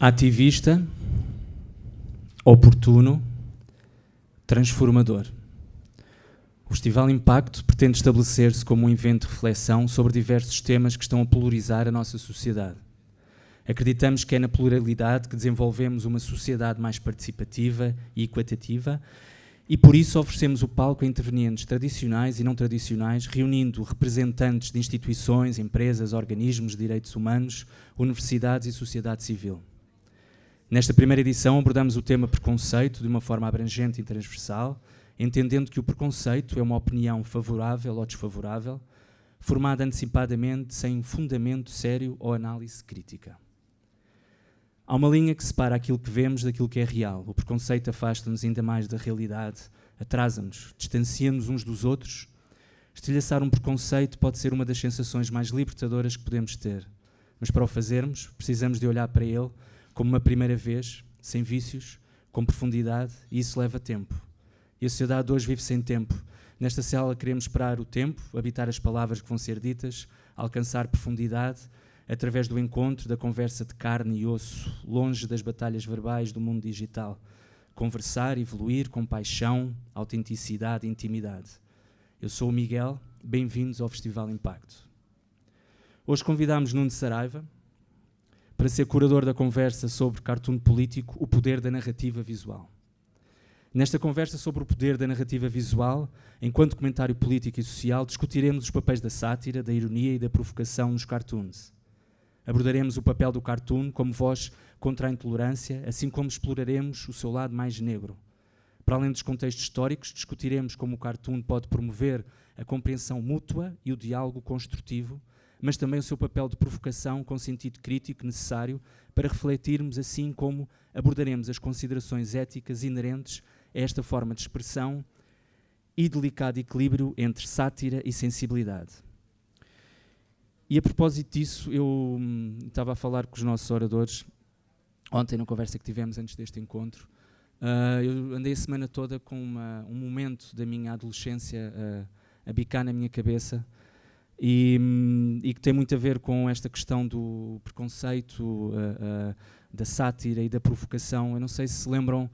Ativista, oportuno, transformador. O Festival Impacto pretende estabelecer-se como um evento de reflexão sobre diversos temas que estão a polarizar a nossa sociedade. Acreditamos que é na pluralidade que desenvolvemos uma sociedade mais participativa e equitativa e por isso oferecemos o palco a intervenientes tradicionais e não tradicionais, reunindo representantes de instituições, empresas, organismos de direitos humanos, universidades e sociedade civil. Nesta primeira edição abordamos o tema preconceito de uma forma abrangente e transversal, entendendo que o preconceito é uma opinião favorável ou desfavorável, formada antecipadamente sem fundamento sério ou análise crítica. Há uma linha que separa aquilo que vemos daquilo que é real. O preconceito afasta-nos ainda mais da realidade, atrasa-nos, distancia-nos uns dos outros. Estilhaçar um preconceito pode ser uma das sensações mais libertadoras que podemos ter, mas para o fazermos precisamos de olhar para ele como uma primeira vez, sem vícios, com profundidade, e isso leva tempo. E a sociedade de hoje vive sem tempo. Nesta cela queremos esperar o tempo, habitar as palavras que vão ser ditas, alcançar profundidade, através do encontro, da conversa de carne e osso, longe das batalhas verbais do mundo digital. Conversar, evoluir com paixão, autenticidade e intimidade. Eu sou o Miguel, bem-vindos ao Festival Impacto. Hoje convidámos Nuno Saraiva para ser curador da conversa sobre cartoon político, o poder da narrativa visual. Nesta conversa sobre o poder da narrativa visual, enquanto comentário político e social, discutiremos os papéis da sátira, da ironia e da provocação nos cartoons. Abordaremos o papel do cartoon como voz contra a intolerância, assim como exploraremos o seu lado mais negro. Para além dos contextos históricos, discutiremos como o cartoon pode promover a compreensão mútua e o diálogo construtivo, mas também o seu papel de provocação com sentido crítico necessário para refletirmos, assim como abordaremos as considerações éticas inerentes a esta forma de expressão e delicado equilíbrio entre sátira e sensibilidade. E a propósito disso, eu estava a falar com os nossos oradores ontem na conversa que tivemos antes deste encontro. Eu andei a semana toda com um momento da minha adolescência a bicar na minha cabeça e que tem muito a ver com esta questão do preconceito, da sátira e da provocação. Eu não sei se se lembram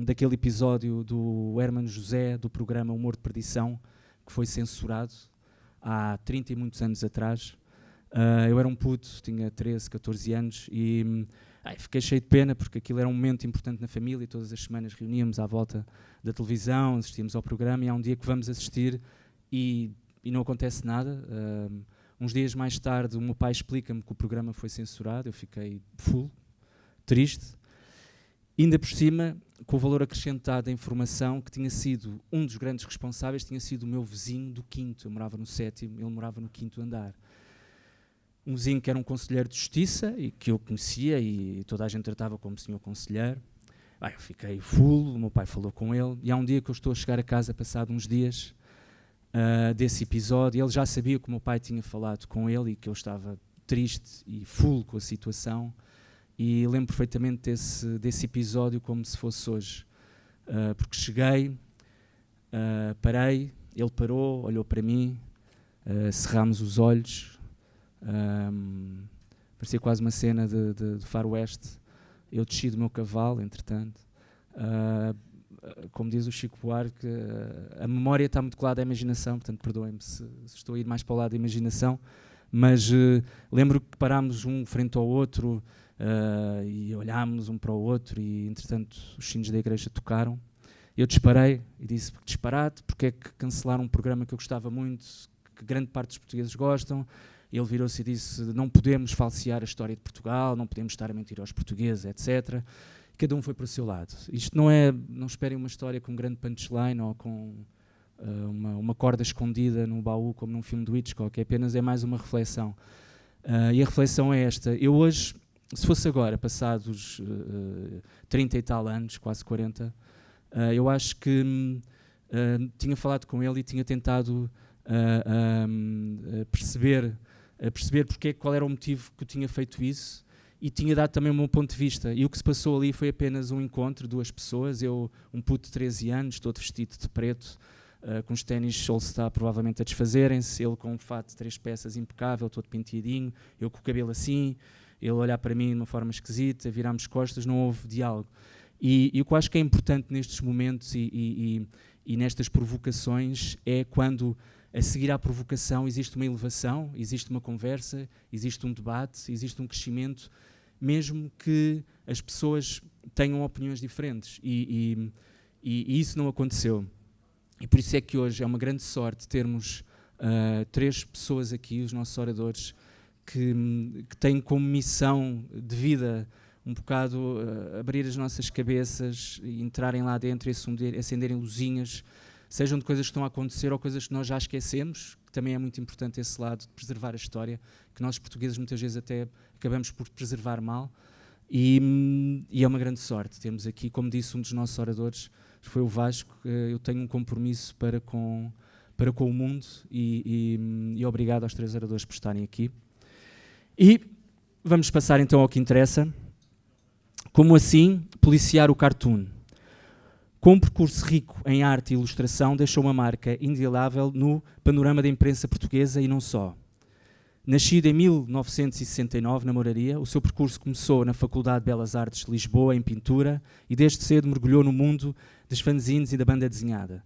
daquele episódio do Hermano José, do programa Humor de Perdição, que foi censurado há 30 e muitos anos atrás. Eu era um puto, tinha 13, 14 anos e fiquei cheio de pena porque aquilo era um momento importante na família e todas as semanas reuníamos à volta da televisão, assistíamos ao programa e há um dia que vamos assistir e não acontece nada. Uns dias mais tarde o meu pai explica-me que o programa foi censurado, eu fiquei full, triste. Ainda por cima, com o valor acrescentado da informação, que tinha sido um dos grandes responsáveis, tinha sido o meu vizinho do quinto. Eu morava no 7º, ele morava no 5º andar. Um vizinho que era um conselheiro de justiça e que eu conhecia e toda a gente tratava como senhor conselheiro. Eu fiquei full, o meu pai falou com ele e há um dia que eu estou a chegar a casa, passado uns dias desse episódio, ele já sabia que o meu pai tinha falado com ele e que eu estava triste e full com a situação. E lembro perfeitamente desse episódio como se fosse hoje. Porque cheguei, parei, ele parou, olhou para mim, cerrámos os olhos, parecia quase uma cena de faroeste. Eu desci do meu cavalo, entretanto. Como diz o Chico Buarque, a memória está muito colada à imaginação, portanto perdoem-me se estou a ir mais para o lado da imaginação, mas lembro que parámos um frente ao outro, e olhámos um para o outro e, entretanto, os sinos da igreja tocaram. Eu disparei e disse, disparate, porque é que cancelaram um programa que eu gostava muito, que grande parte dos portugueses gostam. Ele virou-se e disse, não podemos falsear a história de Portugal, não podemos estar a mentir aos portugueses, etc. E cada um foi para o seu lado. Isto não esperem uma história com um grande punchline ou com uma corda escondida no baú, como num filme do Hitchcock, apenas é mais uma reflexão. E a reflexão é esta. Eu hoje, se fosse agora, passados 30 e tal anos, quase 40, eu acho que tinha falado com ele e tinha tentado perceber qual era o motivo que eu tinha feito isso e tinha dado também o meu ponto de vista. E o que se passou ali foi apenas um encontro, duas pessoas, eu, um puto de 13 anos, todo vestido de preto, com os ténis All-Star provavelmente a desfazerem-se, ele com um fato de 3 peças impecável, todo penteadinho, eu com o cabelo assim. ele olhar para mim de uma forma esquisita, virar-me costas, não houve diálogo. E o que eu acho que é importante nestes momentos e nestas provocações é quando, a seguir à provocação, existe uma elevação, existe uma conversa, existe um debate, existe um crescimento, mesmo que as pessoas tenham opiniões diferentes. E isso não aconteceu. E por isso é que hoje é uma grande sorte termos 3 pessoas aqui, os nossos oradores, que têm como missão de vida um bocado abrir as nossas cabeças e entrarem lá dentro e acenderem luzinhas, sejam de coisas que estão a acontecer ou coisas que nós já esquecemos, que também é muito importante esse lado de preservar a história, que nós portugueses muitas vezes até acabamos por preservar mal, e é uma grande sorte termos aqui, como disse um dos nossos oradores, foi o Vasco. Eu tenho um compromisso para com o mundo e obrigado aos 3 oradores por estarem aqui. E vamos passar então ao que interessa. Como assim policiar o cartoon? Com um percurso rico em arte e ilustração, deixou uma marca indielável no panorama da imprensa portuguesa e não só. Nascido em 1969 na Moraria, o seu percurso começou na Faculdade de Belas Artes de Lisboa, em pintura, e desde cedo mergulhou no mundo das fanzines e da banda desenhada.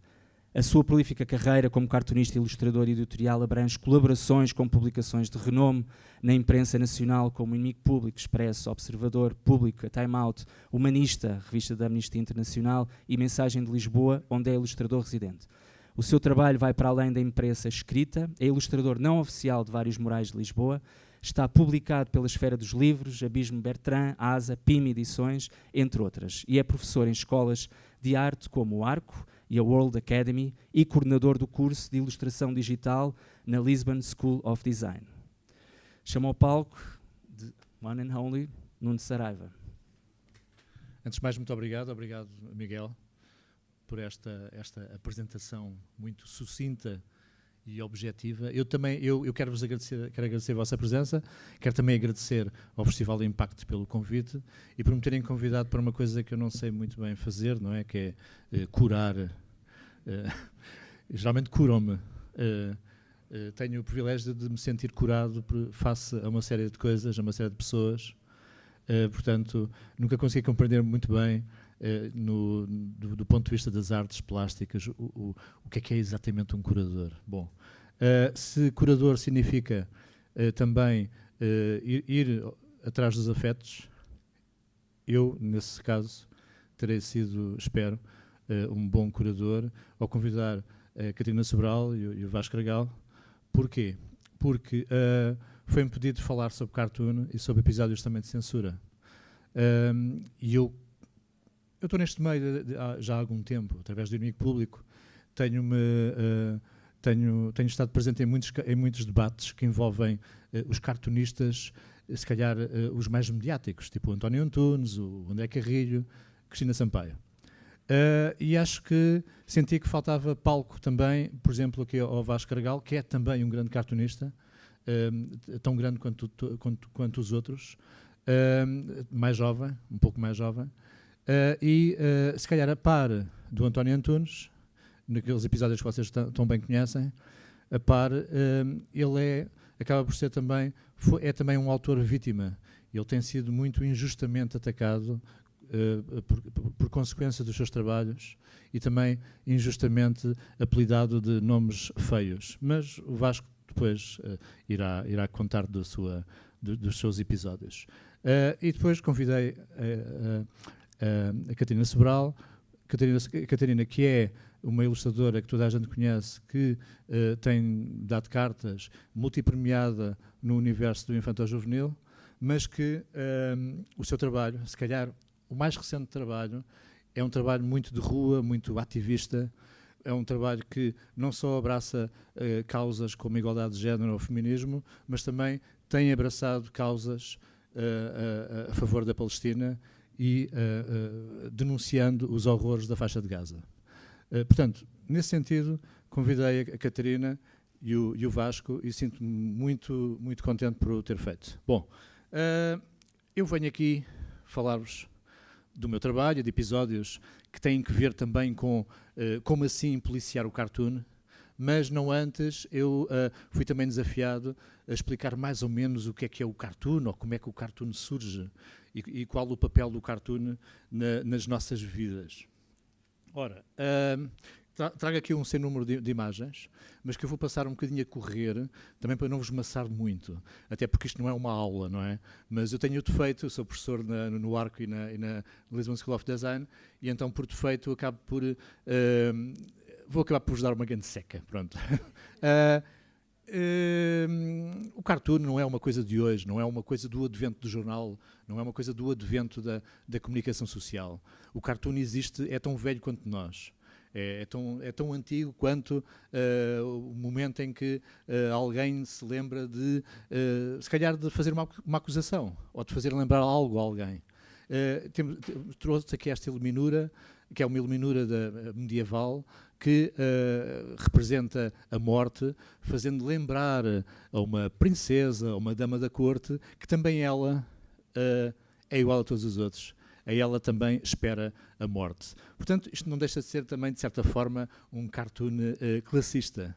A sua prolífica carreira como cartunista, ilustrador e editorial abrange colaborações com publicações de renome na imprensa nacional, como Inimigo Público, Expresso, Observador, Público, Time Out, Humanista, revista da Amnistia Internacional, e Mensagem de Lisboa, onde é ilustrador residente. O seu trabalho vai para além da imprensa escrita, é ilustrador não oficial de vários murais de Lisboa, está publicado pela Esfera dos Livros, Abismo Bertrand, ASA, PIM Edições, entre outras, e é professor em escolas de arte como o Arco e a World Academy e coordenador do curso de Ilustração Digital na Lisbon School of Design. Chamo ao palco de One and Only Nuno Saraiva. Antes de mais, muito obrigado. Obrigado, Miguel, por esta apresentação muito sucinta e objetiva. Eu quero-vos agradecer, quero agradecer a vossa presença, quero também agradecer ao Festival Impact pelo convite e por me terem convidado para uma coisa que eu não sei muito bem fazer, não é? Que é curar. Geralmente curam-me. Tenho o privilégio de me sentir curado face a uma série de coisas, a uma série de pessoas. Portanto, nunca consegui compreender muito bem do ponto de vista das artes plásticas, o que é exatamente um curador. Bom, se curador significa também ir atrás dos afetos, eu, nesse caso, terei sido, espero, um bom curador ao convidar a Catarina Sobral e o Vasco Argal. Porquê? Porque foi-me pedido falar sobre cartoon e sobre episódios também de censura. E eu estou neste meio já há algum tempo, através do Inimigo Público. Tenho estado presente em muitos debates que envolvem os cartunistas, se calhar os mais mediáticos, tipo o António Antunes, o André Carrilho, Cristina Sampaio. E acho que senti que faltava palco também, por exemplo, aqui ao Vasco Argal, que é também um grande cartunista, tão grande quanto os outros, mais jovem, um pouco mais jovem, e se calhar a par do António Antunes, naqueles episódios que vocês tão bem conhecem, a par, ele acaba por ser também, é também um autor vítima. Ele tem sido muito injustamente atacado por consequência dos seus trabalhos e também injustamente apelidado de nomes feios. Mas o Vasco depois irá contar dos seus episódios. E depois convidei a Catarina Sobral, Catarina, que é uma ilustradora que toda a gente conhece, que tem dado cartas, multipremiada no universo do infanto-juvenil, mas que o seu trabalho, se calhar o mais recente trabalho, é um trabalho muito de rua, muito ativista, é um trabalho que não só abraça causas como igualdade de género ou feminismo, mas também tem abraçado causas a favor da Palestina e denunciando os horrores da faixa de Gaza. Portanto, nesse sentido, convidei a Catarina e o Vasco e sinto-me muito, muito contente por o ter feito. Bom, eu venho aqui falar-vos do meu trabalho, de episódios que têm que ver também com como assim policiar o cartoon, mas não antes eu fui também desafiado a explicar mais ou menos o que é o cartoon, ou como é que o cartoon surge e qual o papel do cartoon nas nossas vidas. Ora, trago aqui um sem número de imagens, mas que eu vou passar um bocadinho a correr, também para não vos maçar muito, até porque isto não é uma aula, não é? Mas eu tenho o defeito, eu sou professor no Arco e na Lisbon School of Design, e então por defeito acabo por... vou acabar por vos dar uma grande seca, pronto. O cartoon não é uma coisa de hoje, não é uma coisa do advento do jornal, não é uma coisa do advento da comunicação social. O cartoon existe, é tão velho quanto nós. É tão antigo quanto o momento em que alguém se lembra de, se calhar, de fazer uma acusação ou de fazer lembrar algo a alguém. Trouxe aqui esta iluminura, que é uma iluminura medieval, que representa a morte, fazendo lembrar a uma princesa, a uma dama da corte, que também ela é igual a todos os outros. A ela também espera a morte. Portanto, isto não deixa de ser também, de certa forma, um cartoon classista,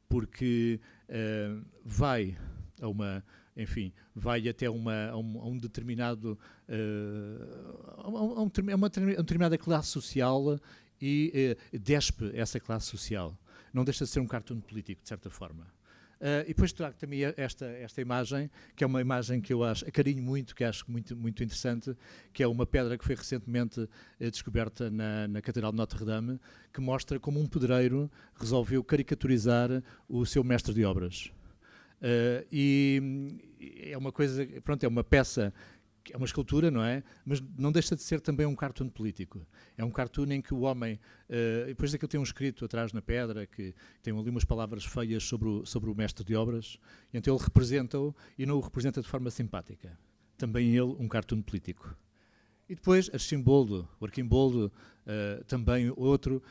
porque vai até a um determinado, uma determinada classe social e despe essa classe social. Não deixa de ser um cartoon político, de certa forma. E depois trago também esta imagem, que é uma imagem que eu acarinho muito, que acho muito, muito interessante, que é uma pedra que foi recentemente descoberta na Catedral de Notre-Dame, que mostra como um pedreiro resolveu caricaturizar o seu mestre de obras. E é uma coisa, pronto, é uma peça, é uma escultura, não é? Mas não deixa de ser também um cartoon político. É um cartoon em que o homem... depois daquilo tem um escrito atrás na pedra, que tem ali umas palavras feias sobre o mestre de obras, e então ele representa-o e não o representa de forma simpática. Também ele um cartoon político. E depois Arcimboldo, o Arquimboldo, também outro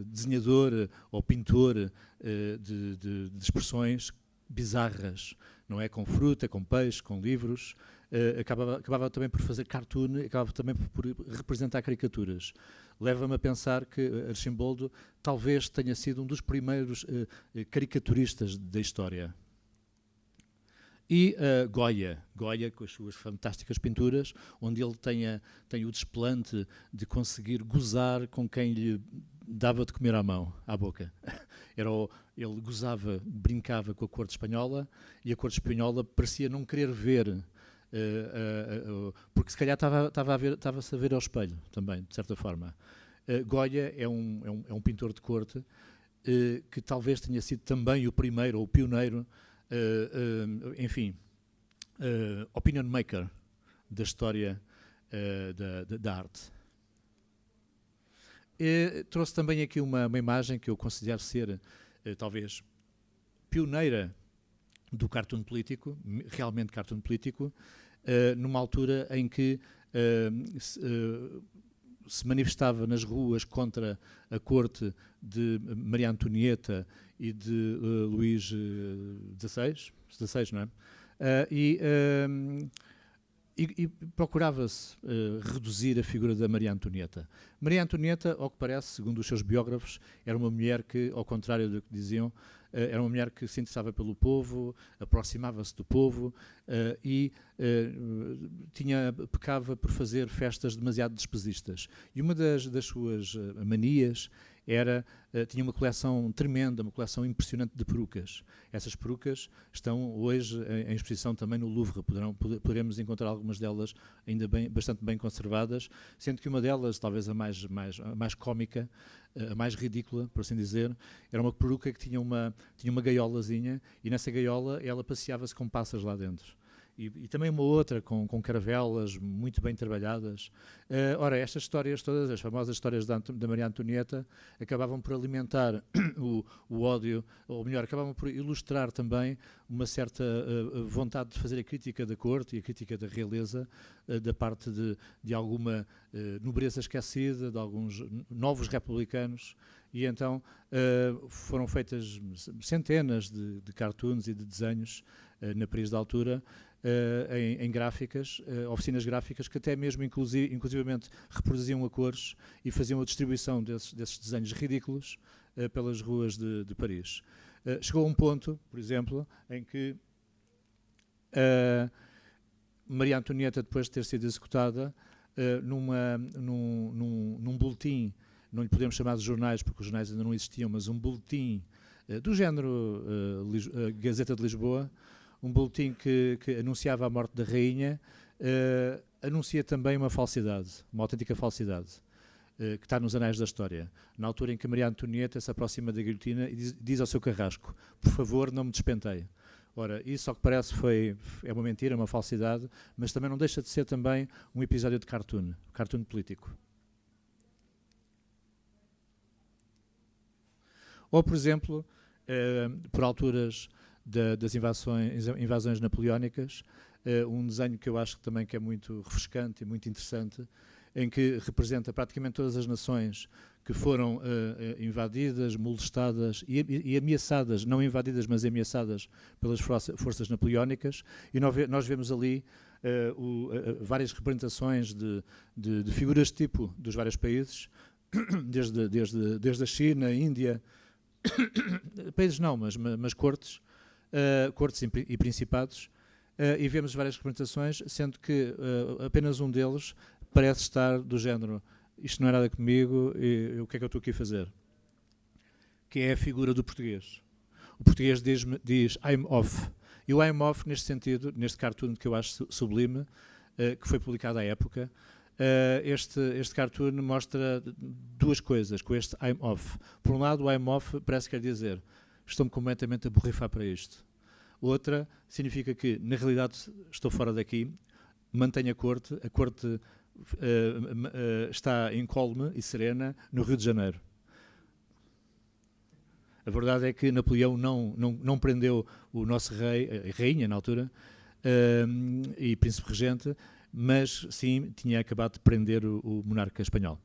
desenhador ou pintor de expressões bizarras, não é? Com fruta, com peixe, com livros... acabava também por fazer cartoon, acabava também por representar caricaturas. Leva-me a pensar que Arcimboldo talvez tenha sido um dos primeiros caricaturistas da história. E Goya, com as suas fantásticas pinturas, onde ele tem o desplante de conseguir gozar com quem lhe dava de comer à boca. Ele gozava, brincava com a corte espanhola, e a corte espanhola parecia não querer ver, porque se calhar estava-se a ver ao espelho também, de certa forma. Goya é um pintor de corte que talvez tenha sido também o primeiro, ou o pioneiro, opinion maker da história da arte. Trouxe também aqui uma imagem que eu considero ser, talvez, pioneira do cartoon político, realmente cartoon político, numa altura em que se manifestava nas ruas contra a corte de Maria Antonieta e de Luís XVI, não é? E procurava-se reduzir a figura da Maria Antonieta. Maria Antonieta, ao que parece, segundo os seus biógrafos, era uma mulher que, ao contrário do que diziam, era uma mulher que se interessava pelo povo, aproximava-se do povo e pecava por fazer festas demasiado despesistas. E uma das suas manias tinha uma coleção tremenda, uma coleção impressionante de perucas. Essas perucas estão hoje em exposição também no Louvre. Poderemos encontrar algumas delas ainda bastante bem conservadas, sendo que uma delas, talvez a mais cómica, a mais ridícula, por assim dizer, era uma peruca que tinha uma gaiolazinha, e nessa gaiola ela passeava-se com pássaros lá dentro. E também uma outra com caravelas muito bem trabalhadas. Ora, estas histórias todas, as famosas histórias da Maria Antonieta, acabavam por alimentar o ódio, ou melhor, acabavam por ilustrar também uma certa vontade de fazer a crítica da corte e a crítica da realeza da parte de alguma nobreza esquecida, de alguns novos republicanos. E então foram feitas centenas de cartoons e de desenhos na Paris da altura, em gráficas, oficinas gráficas, que até mesmo inclusivamente reproduziam a cores e faziam a distribuição desses desenhos ridículos pelas ruas de Paris. Chegou a um ponto, por exemplo, em que Maria Antonieta, depois de ter sido executada, num boletim, não lhe podemos chamar de jornais, porque os jornais ainda não existiam, mas um boletim do género Gazeta de Lisboa, um boletim que anunciava a morte da rainha, anuncia também uma falsidade, uma autêntica falsidade, que está nos anais da história. Na altura em que Maria Antonieta se aproxima da guilhotina e diz ao seu carrasco: por favor, não me despenteie. Ora, isso ao que parece é uma mentira, uma falsidade, mas também não deixa de ser também um episódio de cartoon político. Ou, por exemplo, por alturas das invasões napoleónicas, um desenho que eu acho também que é muito refrescante e muito interessante, em que representa praticamente todas as nações que foram invadidas, molestadas e ameaçadas, não invadidas, mas ameaçadas pelas forças napoleónicas, e nós vemos ali várias representações de figuras tipo dos vários países, desde a China, a Índia, países não, mas cortes e principados, e vemos várias representações, sendo que apenas um deles parece estar do género: isto não é nada comigo, e o que é que eu estou aqui a fazer? Que é a figura do português. O português diz I'm off. E o I'm off, neste sentido, neste cartoon que eu acho sublime, que foi publicado à época, este cartoon mostra duas coisas com este I'm off. Por um lado, o I'm off parece que quer dizer: estou-me completamente a borrifar para isto. Outra significa que, na realidade, estou fora daqui, mantenho a corte está incólume e serena no Rio de Janeiro. A verdade é que Napoleão não prendeu o nosso rei, a rainha na altura, e príncipe regente, mas sim tinha acabado de prender o monarca espanhol.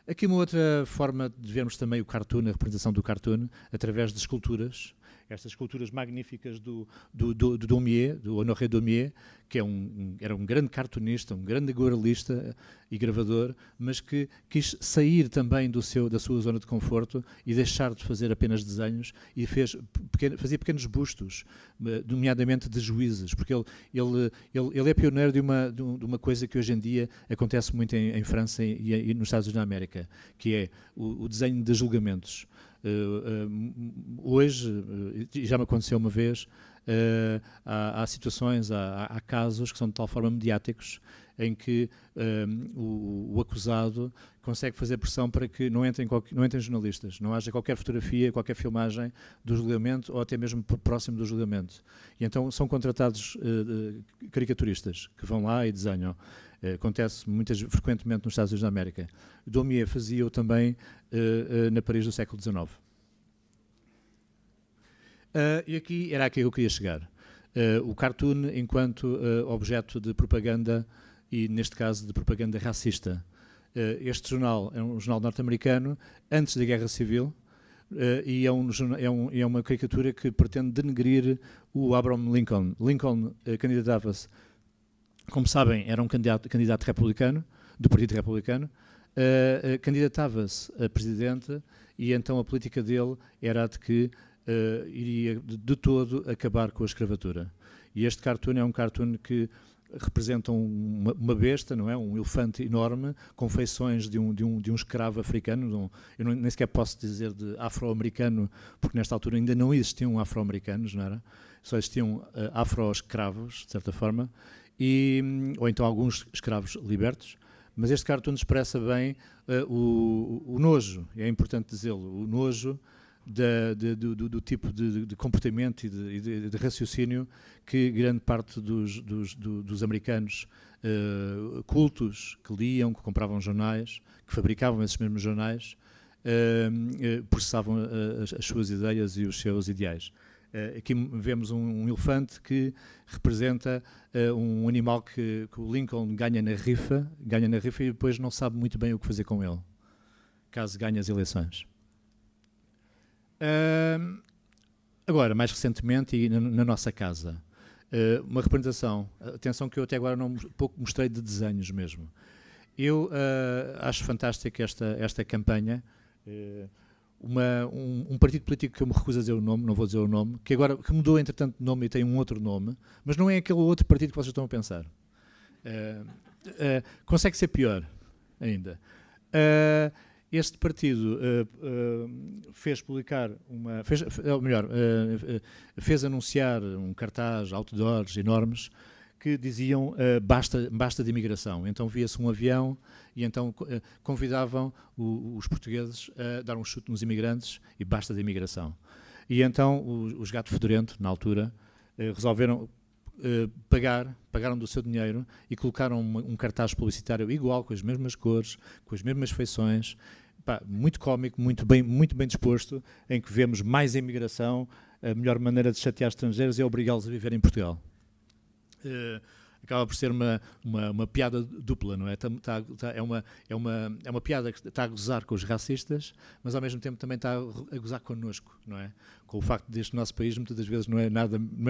Aqui uma outra forma de vermos também o cartoon, a representação do cartoon, através de esculturas. Estas esculturas magníficas do Daumier, do Honoré Daumier, que era um grande cartunista, um grande aguarelista e gravador, mas que quis sair também da sua zona de conforto e deixar de fazer apenas desenhos, e fazia pequenos bustos, nomeadamente de juízes, porque ele é pioneiro de uma coisa que hoje em dia acontece muito em França e nos Estados Unidos da América, que é o desenho de julgamentos. Hoje, já me aconteceu uma vez, há situações, há casos que são de tal forma mediáticos, em que o acusado consegue fazer pressão para que não entrem jornalistas, não haja qualquer fotografia, qualquer filmagem do julgamento, ou até mesmo próximo do julgamento. E então são contratados caricaturistas que vão lá e desenham. Acontece frequentemente nos Estados Unidos da América. Daumier fazia-o também na Paris do século XIX. E aqui era aqui que eu queria chegar. O cartoon enquanto objeto de propaganda, e neste caso de propaganda racista. Este jornal é um jornal norte-americano antes da Guerra Civil, e é uma caricatura que pretende denegrir o Abraham Lincoln. Lincoln candidatava-se, como sabem, era um candidato republicano, do Partido Republicano, candidatava-se a presidente, e então a política dele era a de que iria de todo acabar com a escravatura. E este cartoon é um cartoon que representa uma besta, não é? Um elefante enorme, com feições de um escravo africano. Eu nem sequer posso dizer de afro-americano, porque nesta altura ainda não existiam afro-americanos, não era? Só existiam afro-escravos, de certa forma, ou então alguns escravos libertos. Mas este cartoon expressa bem o nojo, é importante dizê-lo, o nojo do tipo de comportamento e de raciocínio que grande parte dos americanos cultos, que liam, que compravam jornais, que fabricavam esses mesmos jornais, processavam as suas ideias e os seus ideais. Aqui vemos um elefante que representa um animal que o Lincoln ganha na rifa e depois não sabe muito bem o que fazer com ele, caso ganhe as eleições. Agora, mais recentemente, e na nossa casa, uma representação, atenção que eu até agora pouco mostrei de desenhos mesmo. Eu acho fantástica esta campanha, um partido político que eu me recuso a dizer o nome, não vou dizer o nome, que mudou entretanto de nome e tem um outro nome, mas não é aquele outro partido que vocês estão a pensar. Consegue ser pior ainda. Este partido fez publicar fez anunciar um cartaz, outdoors enormes, que diziam basta de imigração. Então via-se um avião e então convidavam os portugueses a dar um chute nos imigrantes e basta de imigração. E então os Gato Fedorento, na altura, resolveram pagaram do seu dinheiro e colocaram um cartaz publicitário igual, com as mesmas cores, com as mesmas feições, muito cómico, muito bem disposto, em que vemos mais imigração. A melhor maneira de chatear estrangeiros é obrigá-los a viver em Portugal. Acaba por ser uma piada dupla, não é? É uma piada que está a gozar com os racistas, mas ao mesmo tempo também está a gozar connosco, não é? Com o facto deste nosso país muitas das vezes não é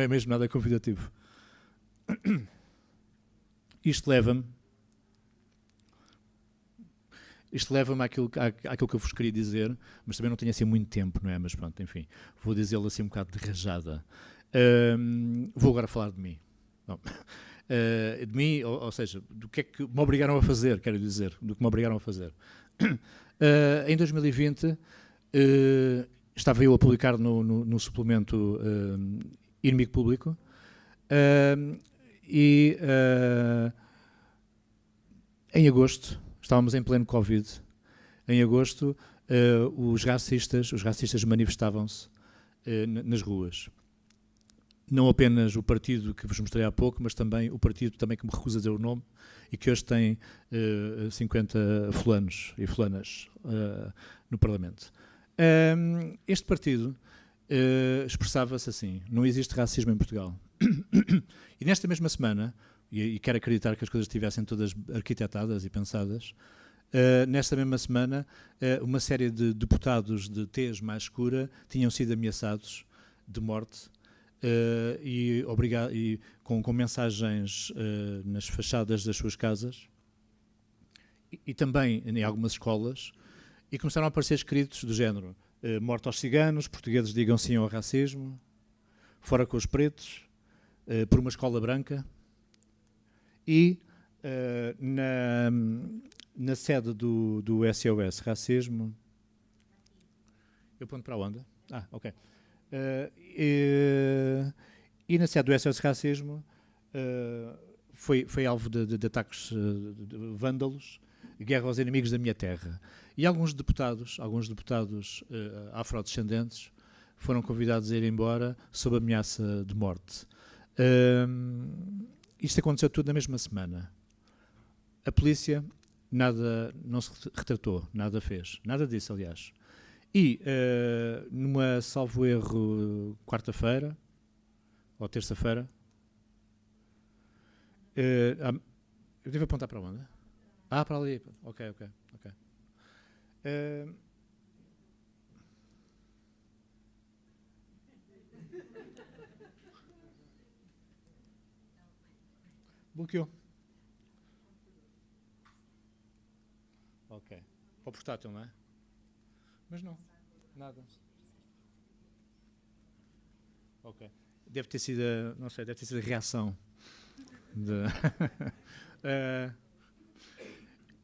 mesmo nada convidativo. Isto leva-me àquilo que eu vos queria dizer, mas também não tenho assim muito tempo, não é? Mas pronto, enfim, vou dizê-lo assim um bocado de rajada. Vou agora falar de mim. De mim, ou seja, do que é que me obrigaram a fazer, quero dizer, do que me obrigaram a fazer. Em 2020, estava eu a publicar no suplemento Inimigo Público, e em agosto, estávamos em pleno Covid, em agosto os racistas manifestavam-se nas ruas. Não apenas o partido que vos mostrei há pouco, mas também o partido também que me recusa a dizer o nome e que hoje tem 50 fulanos e fulanas no Parlamento. Este partido expressava-se assim: não existe racismo em Portugal. E nesta mesma semana, e quero acreditar que as coisas estivessem todas arquitetadas e pensadas, nesta mesma semana uma série de deputados de tez mais escura tinham sido ameaçados de morte, e com mensagens nas fachadas das suas casas e também em algumas escolas, e começaram a aparecer escritos do género: morte aos ciganos, portugueses digam sim ao racismo, fora com os pretos, por uma escola branca. E na sede do SOS Racismo... Eu ponto para onde? Ok. E na sede do SOS Racismo foi alvo de ataques de vândalos, guerra aos inimigos da minha terra. E alguns deputados afrodescendentes foram convidados a ir embora sob ameaça de morte. Isto aconteceu tudo na mesma semana. A polícia não se retratou, nada fez. Nada disso, aliás. E, numa, salvo erro, quarta-feira, ou terça-feira, eu devo apontar para onde? Para ali. Ok. Bloqueou. Ok. Para o portátil, não é? Mas não. Nada. Ok. Deve ter sido a reação.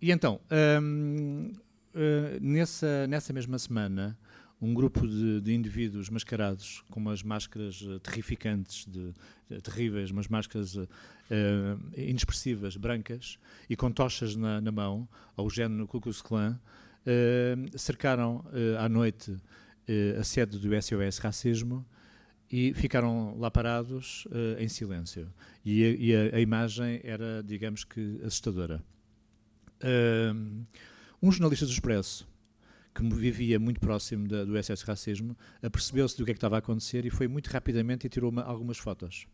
E então, nessa mesma semana, um grupo de indivíduos mascarados com umas máscaras terrificantes, terríveis, umas máscaras inexpressivas, brancas, e com tochas na mão, ao género Ku Klux Klan, cercaram à noite a sede do SOS Racismo e ficaram lá parados em silêncio. E a imagem era, digamos que, assustadora. Um jornalista do Expresso, que vivia muito próximo do SOS Racismo, apercebeu-se do que estava a acontecer e foi muito rapidamente e tirou algumas fotos.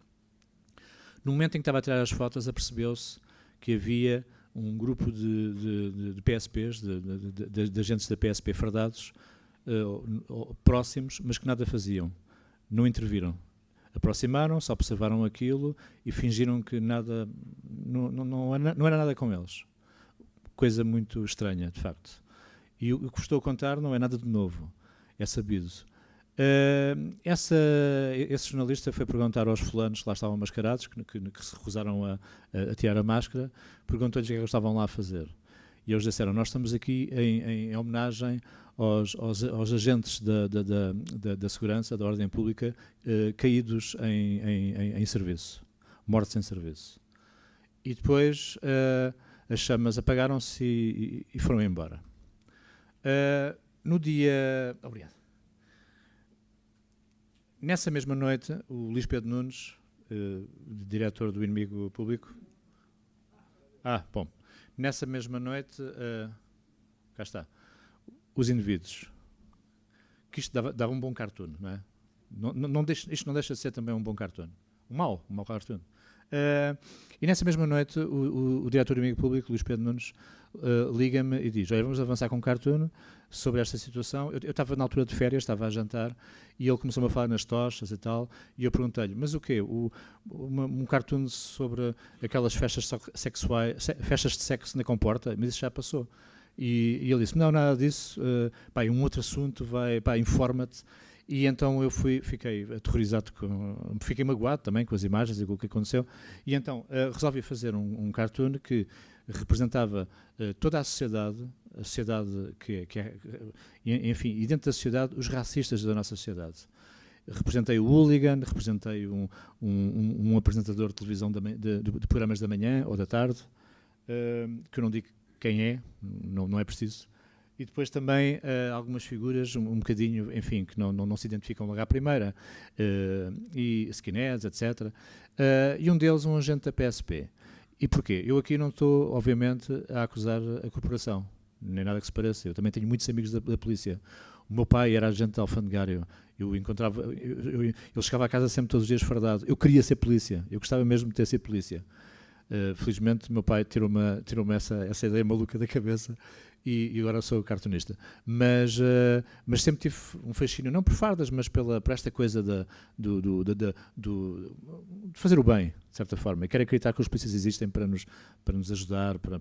No momento em que estava a tirar as fotos, apercebeu-se que havia um grupo de PSPs, de agentes da PSP fardados, próximos, mas que nada faziam. Não interviram. Aproximaram-se, observaram aquilo e fingiram que nada, não era nada com eles. Coisa muito estranha, de facto. E o que vos estou a contar não é nada de novo, é sabido. Esse jornalista foi perguntar aos fulanos que lá estavam mascarados, que se recusaram a tirar a máscara, perguntou-lhes o que é que eles estavam lá a fazer. E eles disseram, nós estamos aqui em homenagem aos agentes da segurança, da ordem pública, caídos em serviço, mortos em serviço. E depois as chamas apagaram-se e foram embora. No dia... Obrigado. Nessa mesma noite, o Luís Pedro Nunes, diretor do Inimigo Público... bom. Nessa mesma noite, cá está, Os Indivíduos. Que isto dava um bom cartoon, não é? Isto não deixa de ser também um bom cartoon. Um mau cartoon. E nessa mesma noite, o diretor do Inimigo Público, Luís Pedro Nunes, liga-me e diz, olha, vamos avançar com um cartoon sobre esta situação. Eu estava na altura de férias, estava a jantar, e ele começou-me a falar nas tochas e tal, e eu perguntei-lhe, mas o quê? Um cartoon sobre aquelas festas sexuais, festas de sexo na comporta? Mas isso já passou. E ele disse, não, nada disso, um outro assunto, informa-te. E então eu fiquei aterrorizado, fiquei magoado também com as imagens e com o que aconteceu, e então resolvi fazer um cartoon que representava toda a sociedade que é, enfim, e dentro da sociedade, os racistas da nossa sociedade. Representei o hooligan, representei um apresentador de televisão de programas da manhã ou da tarde, que eu não digo quem é, não é preciso. E depois também algumas figuras um bocadinho, enfim, que não se identificam logo à primeira, e skinheads, etc. E um deles um agente da PSP. E porquê? Eu aqui não estou, obviamente, a acusar a corporação, nem nada que se pareça. Eu também tenho muitos amigos da polícia. O meu pai era agente alfandegário. Eu encontrava, ele chegava a casa sempre todos os dias fardado. Eu queria ser polícia, eu gostava mesmo de ter sido polícia. Felizmente, meu pai tirou-me essa ideia maluca da cabeça e agora sou cartunista. Mas sempre tive um fascínio, não por fardas, mas por esta coisa de fazer o bem, de certa forma. E quero acreditar que os polícias existem para nos ajudar, para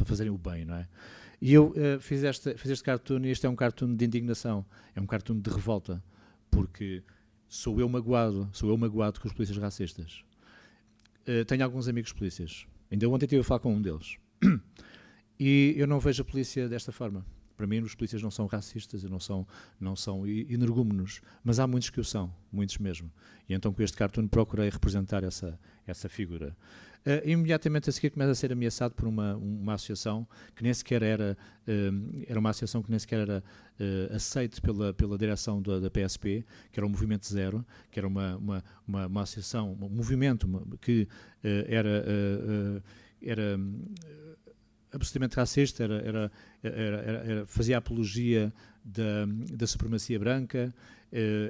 fazerem o bem, não é? E eu fiz este cartoon, e este é um cartoon de indignação, é um cartoon de revolta, porque sou eu magoado com os polícias racistas. Tenho alguns amigos polícias. Ainda ontem estive a falar com um deles. E eu não vejo a polícia desta forma. Para mim, os polícias não são racistas, não são energúmenos, mas há muitos que o são, muitos mesmo. E então, com este cartoon, procurei representar essa figura. Imediatamente a seguir, começa a ser ameaçado por uma associação que nem sequer era uma associação que nem sequer era aceite pela direção da PSP, que era o Movimento Zero, que era uma associação, um movimento que era absolutamente racista, fazia apologia da supremacia branca,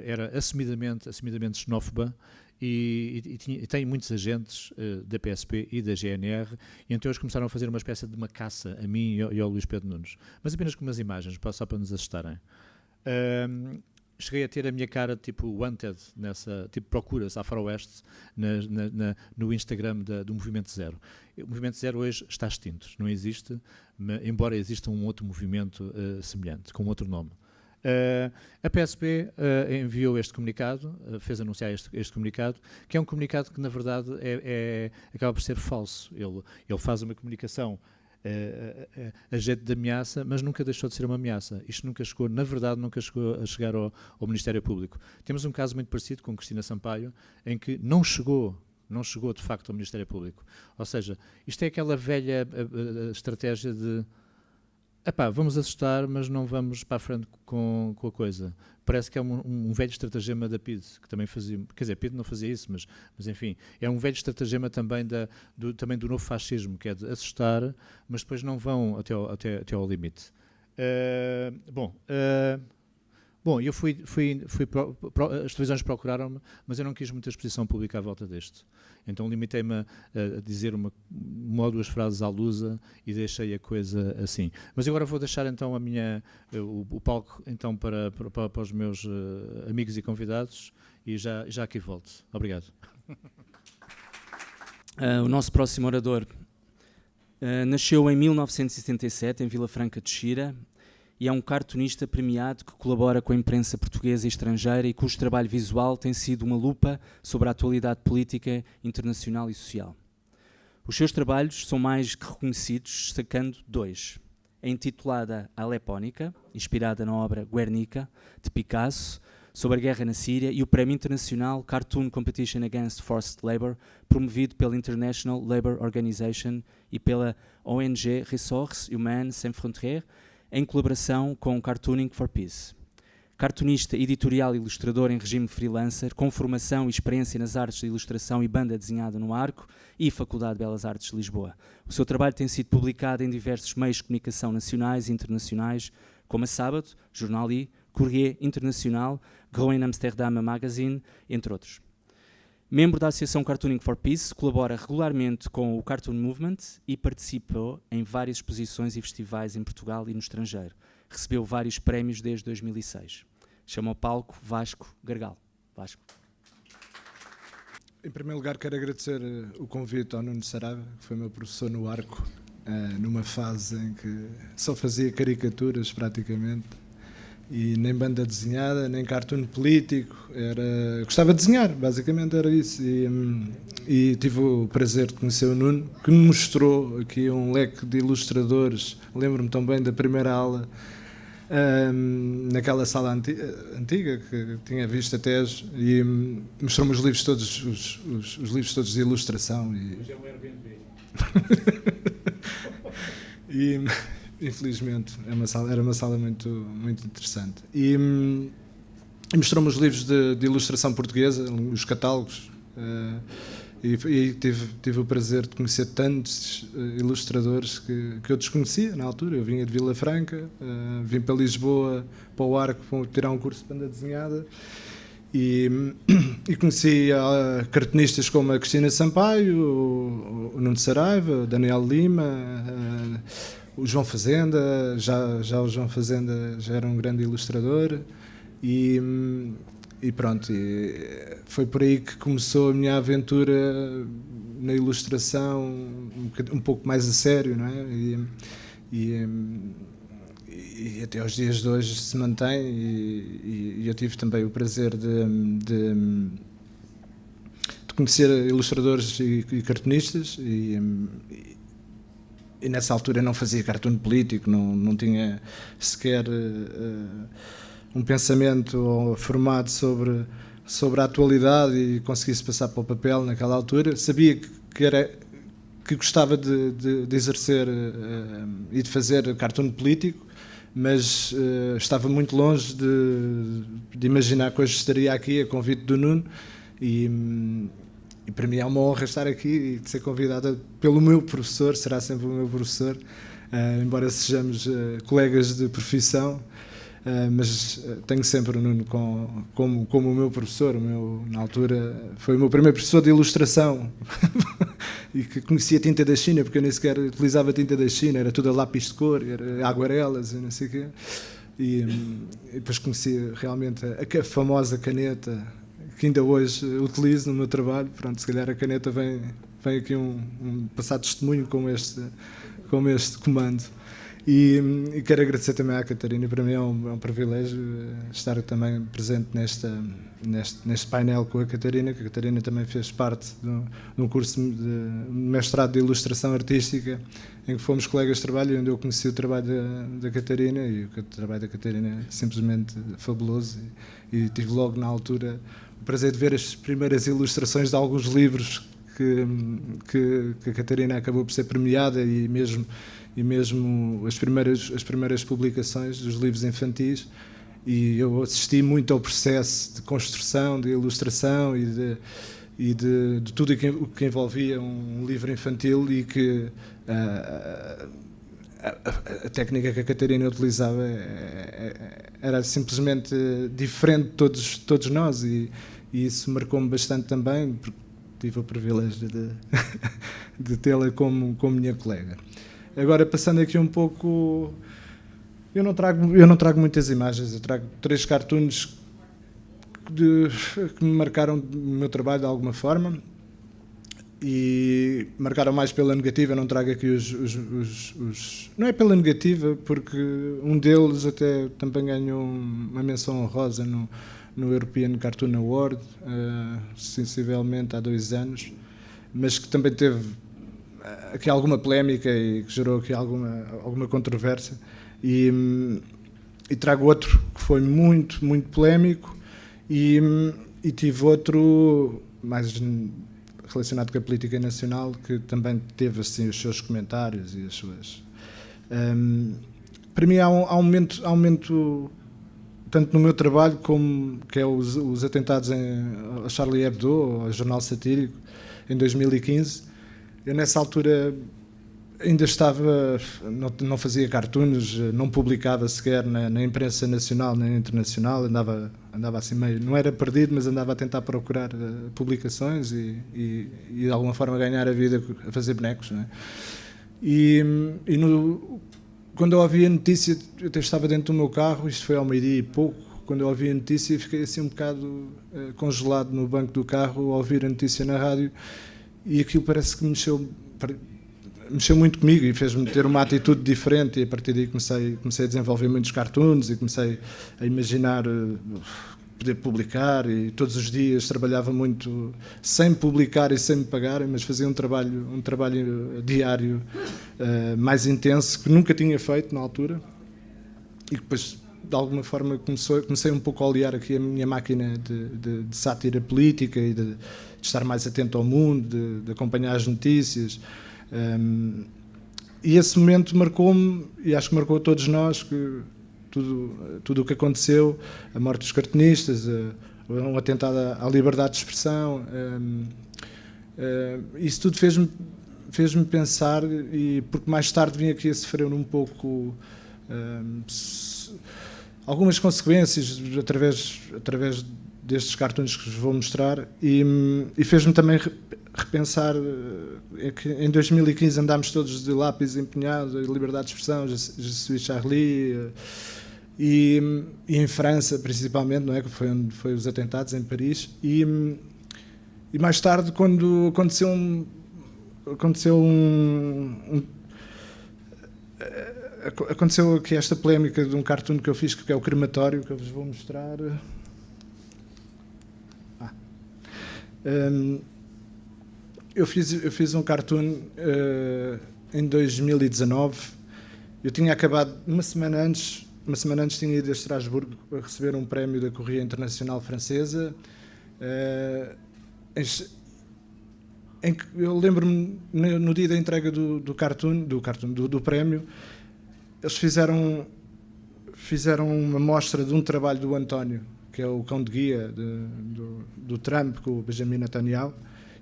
era assumidamente xenófoba, e tem muitos agentes da PSP e da GNR, e então eles começaram a fazer uma espécie de uma caça a mim e ao Luís Pedro Nunes, mas apenas com umas imagens, só para nos assustarem. Cheguei a ter a minha cara tipo wanted, tipo procuras à faroeste no Instagram do Movimento Zero. O Movimento Zero hoje está extinto, não existe, embora exista um outro movimento semelhante, com outro nome. A PSP enviou este comunicado, fez anunciar este comunicado, que é um comunicado que na verdade acaba por ser falso. Ele faz uma comunicação a jeito de ameaça, mas nunca deixou de ser uma ameaça. Isto nunca chegou a chegar ao Ministério Público. Temos um caso muito parecido com Cristina Sampaio, em que não chegou de facto ao Ministério Público. Ou seja, isto é aquela velha estratégia de vamos assustar, mas não vamos para a frente com a coisa. Parece que é um velho estratagema da PIDE, que também fazia, quer dizer, a PIDE não fazia isso, mas enfim, é um velho estratagema também do novo fascismo, que é de assustar, mas depois não vão até ao limite. Bom, eu as televisões procuraram-me, mas eu não quis muita exposição pública à volta deste. Então limitei-me a dizer uma ou duas frases à lusa e deixei a coisa assim. Mas agora vou deixar então o palco então para os meus amigos e convidados e já aqui volto. Obrigado. O nosso próximo orador nasceu em 1977 em Vila Franca de Xira e é um cartunista premiado que colabora com a imprensa portuguesa e estrangeira e cujo trabalho visual tem sido uma lupa sobre a atualidade política, internacional e social. Os seus trabalhos são mais que reconhecidos, destacando dois. A intitulada A Lepónica, inspirada na obra Guernica, de Picasso, sobre a guerra na Síria, e o Prémio Internacional Cartoon Competition Against Forced Labour, promovido pela International Labour Organization e pela ONG Ressources Humaines Sans Frontières, em colaboração com Cartooning for Peace. Cartunista, editorial e ilustrador em regime freelancer, com formação e experiência nas artes de ilustração e banda desenhada no Arco e Faculdade de Belas Artes de Lisboa. O seu trabalho tem sido publicado em diversos meios de comunicação nacionais e internacionais, como a Sábado, Jornal I, Courrier Internacional, Groen Amsterdam Magazine, entre outros. Membro da Associação Cartooning for Peace, colabora regularmente com o Cartoon Movement e participou em várias exposições e festivais em Portugal e no estrangeiro. Recebeu vários prémios desde 2006. Chama ao palco Vasco Gargal. Vasco. Em primeiro lugar, quero agradecer o convite ao Nuno Saraiva, que foi meu professor no Arco, numa fase em que só fazia caricaturas praticamente. E nem banda desenhada, nem cartoon político, gostava de desenhar, basicamente era isso. E tive o prazer de conhecer o Nuno, que me mostrou aqui um leque de ilustradores. Lembro-me também da primeira aula, naquela sala antiga, que tinha visto até, e mostrou-me os livros todos, os livros todos de ilustração. Hoje é um Airbnb. E infelizmente era uma sala muito, muito interessante. E mostrou-me os livros de ilustração portuguesa, os catálogos, e tive o prazer de conhecer tantos ilustradores que eu desconhecia na altura. Eu vinha de Vila Franca, vim para Lisboa, para o Arco, para tirar um curso de banda desenhada, e conheci cartunistas como a Cristina Sampaio, o Nuno Saraiva, o Daniel Lima, o João Fazenda. Já o João Fazenda já era um grande ilustrador, e pronto, foi por aí que começou a minha aventura na ilustração um pouco mais a sério, não é? E até aos dias de hoje se mantém, e eu tive também o prazer de conhecer ilustradores e cartunistas, e nessa altura não fazia cartoon político, não tinha sequer um pensamento formado sobre a atualidade e conseguisse passar para o papel naquela altura. Sabia que gostava de exercer e de fazer cartoon político, mas estava muito longe de imaginar que hoje estaria aqui a convite do Nuno, e para mim é uma honra estar aqui e de ser convidada pelo meu professor. Será sempre o meu professor, embora sejamos colegas de profissão, mas tenho sempre o Nuno como o meu professor. Na altura foi o meu primeiro professor de ilustração e que conhecia tinta da China, porque eu nem sequer utilizava tinta da China, era tudo a lápis de cor, era aguarelas e não sei o quê. E depois conheci realmente a famosa caneta, que ainda hoje utilizo no meu trabalho. Pronto, se calhar a caneta vem aqui um passar testemunho com este comando. E quero agradecer também à Catarina. Para mim é um privilégio estar também presente neste painel com a Catarina, que a Catarina também fez parte de um curso de mestrado de ilustração artística, em que fomos colegas de trabalho, onde eu conheci o trabalho da Catarina, e o trabalho da Catarina é simplesmente fabuloso, e tive logo na altura o prazer de ver as primeiras ilustrações de alguns livros que a Catarina acabou por ser premiada, e mesmo as primeiras publicações dos livros infantis, e eu assisti muito ao processo de construção, de ilustração e de tudo o que envolvia um livro infantil, e que a técnica que a Catarina utilizava era simplesmente diferente de todos nós, e isso marcou-me bastante também, porque tive o privilégio de tê-la como minha colega. Agora, passando aqui um pouco, eu não trago muitas imagens, eu trago 3 cartoons que me marcaram o meu trabalho de alguma forma, e marcaram mais pela negativa. Eu não trago aqui os... Não é pela negativa, porque um deles até também ganhou uma menção honrosa no European Cartoon Award, sensivelmente há 2 anos, mas que também teve aqui alguma polémica e que gerou aqui alguma controvérsia. E trago outro que foi muito, muito polémico, e tive outro mais relacionado com a política nacional, que também teve assim os seus comentários e as suas... para mim há um momento, tanto no meu trabalho, como que é os atentados a Charlie Hebdo, ao jornal satírico, em 2015. Eu nessa altura ainda estava, não fazia cartoons, não publicava sequer na imprensa nacional nem internacional, andava assim meio, não era perdido, mas andava a tentar procurar publicações e de alguma forma ganhar a vida a fazer bonecos, não é? Quando eu ouvi a notícia, eu até estava dentro do meu carro, isto foi ao meio-dia e pouco, quando eu ouvi a notícia fiquei assim um bocado congelado no banco do carro ao ouvir a notícia na rádio, e aquilo parece que mexeu muito comigo e fez-me ter uma atitude diferente, e a partir daí comecei a desenvolver muitos cartoons e comecei a imaginar poder publicar, e todos os dias trabalhava muito sem publicar e sem me pagarem, mas fazia um trabalho diário mais intenso, que nunca tinha feito na altura, e depois de alguma forma comecei um pouco a olear aqui a minha máquina de sátira política e de estar mais atento ao mundo, de acompanhar as notícias. E esse momento marcou-me, e acho que marcou a todos nós, que tudo o que aconteceu, a morte dos cartunistas, um atentado à liberdade de expressão, isso tudo fez-me pensar, e porque mais tarde vim aqui a sofrer um pouco algumas consequências através destes cartoons que vos vou mostrar, e fez-me também repensar que em 2015 andámos todos de lápis empenhado, liberdade de expressão, Je suis Charlie, e em França principalmente, não é, que foi onde foi os atentados em Paris, e mais tarde, quando aconteceu aqui esta polémica de um cartoon que eu fiz, que é o crematório, que eu vos vou mostrar. Eu fiz um cartoon em 2019. Eu tinha acabado, uma semana antes tinha ido a Estrasburgo a receber um prémio da Correia Internacional Francesa, em que eu lembro-me, no dia da entrega do prémio, eles fizeram uma mostra de um trabalho do António, que é o cão de guia do Trump, com o Benjamin Netanyahu,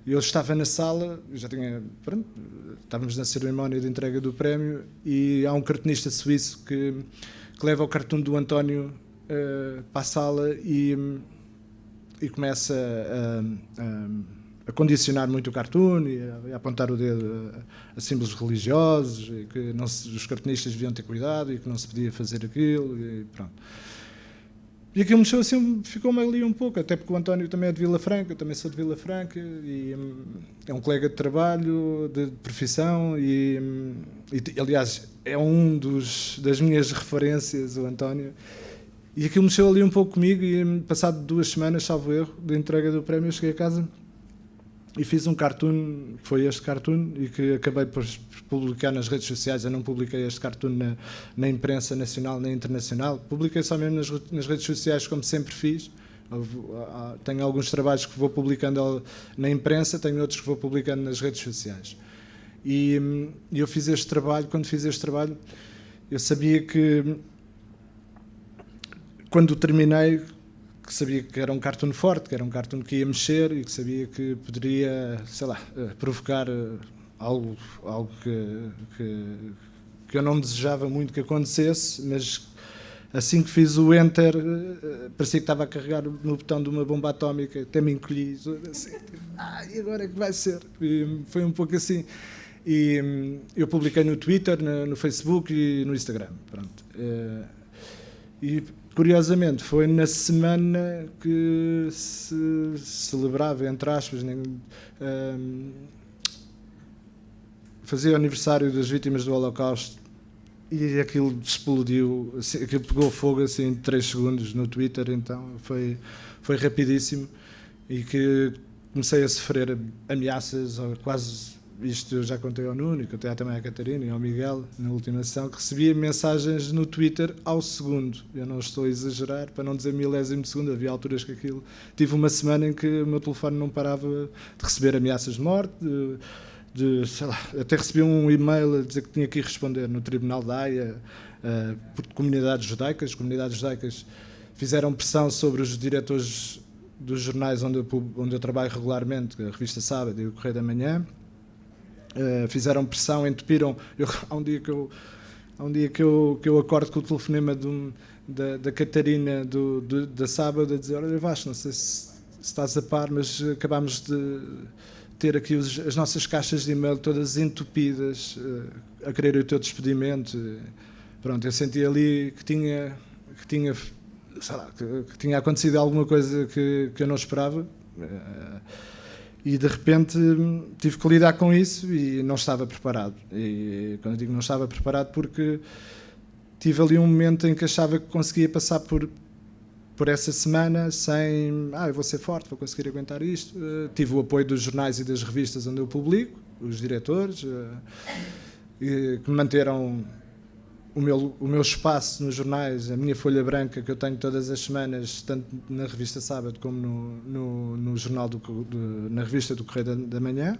e ele estava na sala, estávamos na cerimónia de entrega do prémio, e há um cartunista suíço que leva o cartoon do António para a sala e começa a condicionar muito o cartoon e a apontar o dedo a símbolos religiosos, e que os cartunistas deviam ter cuidado e que não se podia fazer aquilo, e pronto. E aquilo mexeu assim, ficou-me ali um pouco, até porque o António também é de Vila Franca, eu também sou de Vila Franca, e é um colega de trabalho, de profissão, e aliás, é das minhas referências, o António, e aquilo mexeu ali um pouco comigo, e passado 2 semanas, salvo erro, da entrega do prémio, eu cheguei a casa e fiz um cartoon, que foi este cartoon, e que acabei por publicar nas redes sociais. Eu não publiquei este cartoon na imprensa nacional nem internacional, publiquei só mesmo nas redes sociais, como sempre fiz. Tenho alguns trabalhos que vou publicando na imprensa, tenho outros que vou publicando nas redes sociais. E eu fiz este trabalho, quando fiz este trabalho, eu sabia que, quando terminei, que sabia que era um cartoon forte, que era um cartoon que ia mexer, e que sabia que poderia, sei lá, provocar algo que que eu não desejava muito que acontecesse, mas assim que fiz o Enter, parecia que estava a carregar no botão de uma bomba atómica, até me encolhi, assim, e agora é que vai ser? E foi um pouco assim. E eu publiquei no Twitter, no Facebook e no Instagram. Pronto. E curiosamente foi na semana que se celebrava, entre aspas, fazia o aniversário das vítimas do Holocausto. E aquilo explodiu, assim, aquilo pegou fogo assim, em 3 segundos no Twitter, então foi rapidíssimo, e que comecei a sofrer ameaças, quase, isto eu já contei ao Nuno, e contei também à Catarina e ao Miguel, na última sessão, que recebia mensagens no Twitter ao segundo. Eu não estou a exagerar, para não dizer milésimo de segundo, havia alturas que aquilo... Tive uma semana em que o meu telefone não parava de receber ameaças de morte, sei lá, até recebi um e-mail a dizer que tinha que ir responder no Tribunal da Haia, por comunidades judaicas fizeram pressão sobre os diretores dos jornais onde eu trabalho regularmente, a Revista Sábado e o Correio da Manhã, fizeram pressão, entupiram. Há um dia que eu acordo com o telefonema da Catarina da Sábado a dizer: olha, Vasco, não sei se estás a par, mas acabámos de ter aqui as nossas caixas de e-mail todas entupidas, a querer o teu despedimento. Pronto, eu senti ali que tinha sei lá, que tinha acontecido alguma coisa que eu não esperava, e de repente tive que lidar com isso e não estava preparado. E quando eu digo não estava preparado, porque tive ali um momento em que achava que conseguia passar por essa semana sem, eu vou ser forte, vou conseguir aguentar isto. Tive o apoio dos jornais e das revistas onde eu publico, os diretores, que me manteram o meu espaço nos jornais, a minha folha branca que eu tenho todas as semanas, tanto na Revista Sábado como no jornal na revista do Correio da Manhã.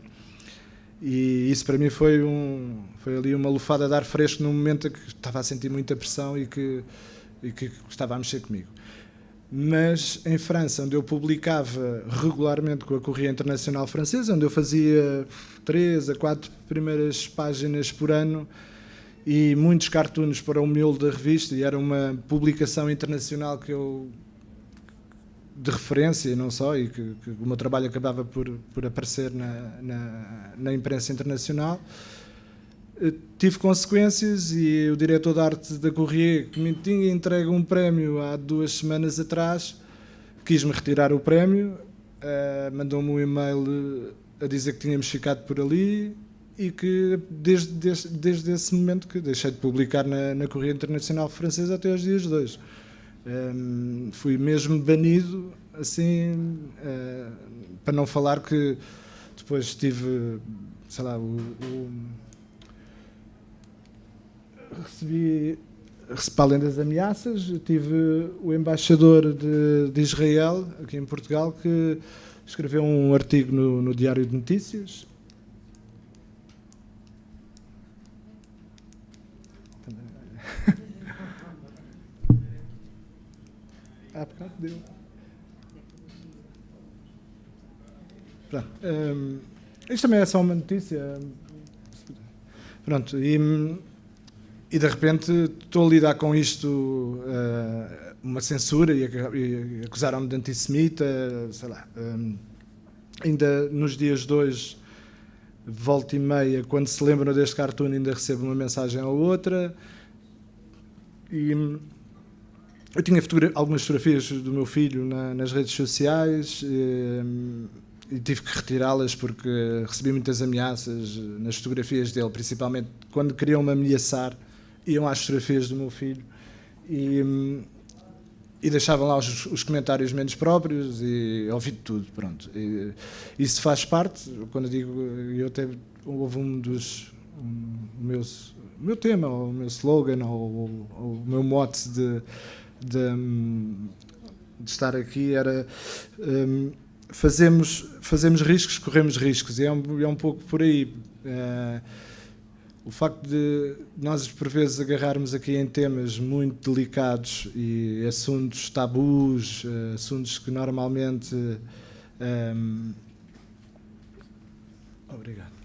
E isso para mim foi ali uma lufada de ar fresco num momento em que estava a sentir muita pressão e que estava a mexer comigo. Mas em França, onde eu publicava regularmente com a Courrier Internacional Francesa, onde eu fazia 3 a 4 primeiras páginas por ano e muitos cartoons para o miolo da revista, e era uma publicação internacional de referência e não só, e que o meu trabalho acabava por aparecer na imprensa internacional, tive consequências. E o diretor de arte da Courrier, que me tinha entregue um prémio há 2 semanas atrás, quis-me retirar o prémio, mandou-me um e-mail a dizer que tínhamos ficado por ali e que desde esse momento que deixei de publicar na Courrier Internacional Francesa até aos dias de hoje. Fui mesmo banido, assim, para não falar que depois tive, sei lá, recebi, para além das ameaças, tive o embaixador de Israel, aqui em Portugal, que escreveu um artigo no Diário de Notícias. Por causa dele. Pronto, isto também é só uma notícia. Pronto, e de repente estou a lidar com isto, uma censura, e acusaram-me de antissemita, sei lá. Ainda nos dias de hoje, volta e meia, quando se lembram deste cartoon, ainda recebo uma mensagem ou outra. E eu tinha algumas fotografias do meu filho nas redes sociais, e tive que retirá-las porque recebi muitas ameaças nas fotografias dele, principalmente quando queriam me ameaçar, iam às fotografias do meu filho e deixavam lá os comentários menos próprios, e ouvi de tudo, pronto. E isso faz parte, quando eu digo, eu até houve o meu tema, ou o meu slogan, ou o meu mote de estar aqui era fazemos riscos, corremos riscos, e é um pouco por aí. O facto de nós, por vezes, agarrarmos aqui em temas muito delicados e assuntos tabus, assuntos que normalmente... Obrigado.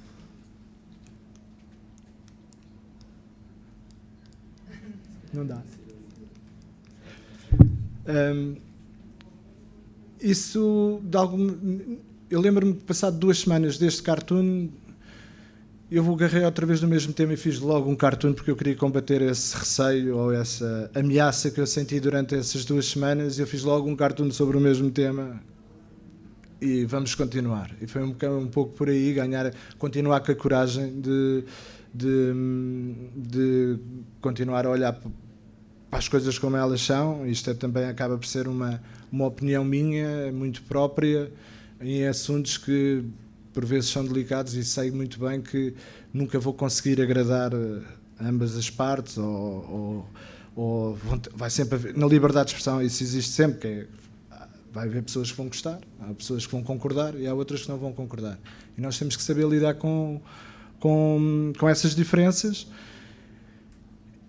Não dá. Isso, de algum... Eu lembro-me que, passado 2 semanas deste cartoon, eu agarrei outra vez no mesmo tema e fiz logo um cartoon, porque eu queria combater esse receio ou essa ameaça que eu senti durante essas 2 semanas. Eu fiz logo um cartoon sobre o mesmo tema e vamos continuar. E foi um pouco por aí, continuar com a coragem de continuar a olhar para as coisas como elas são. Isto também acaba por ser uma opinião minha, muito própria, em assuntos que por vezes são delicados, e sei muito bem que nunca vou conseguir agradar ambas as partes, ou vai sempre haver, na liberdade de expressão isso existe sempre, vai haver pessoas que vão gostar, há pessoas que vão concordar e há outras que não vão concordar. E nós temos que saber lidar com essas diferenças,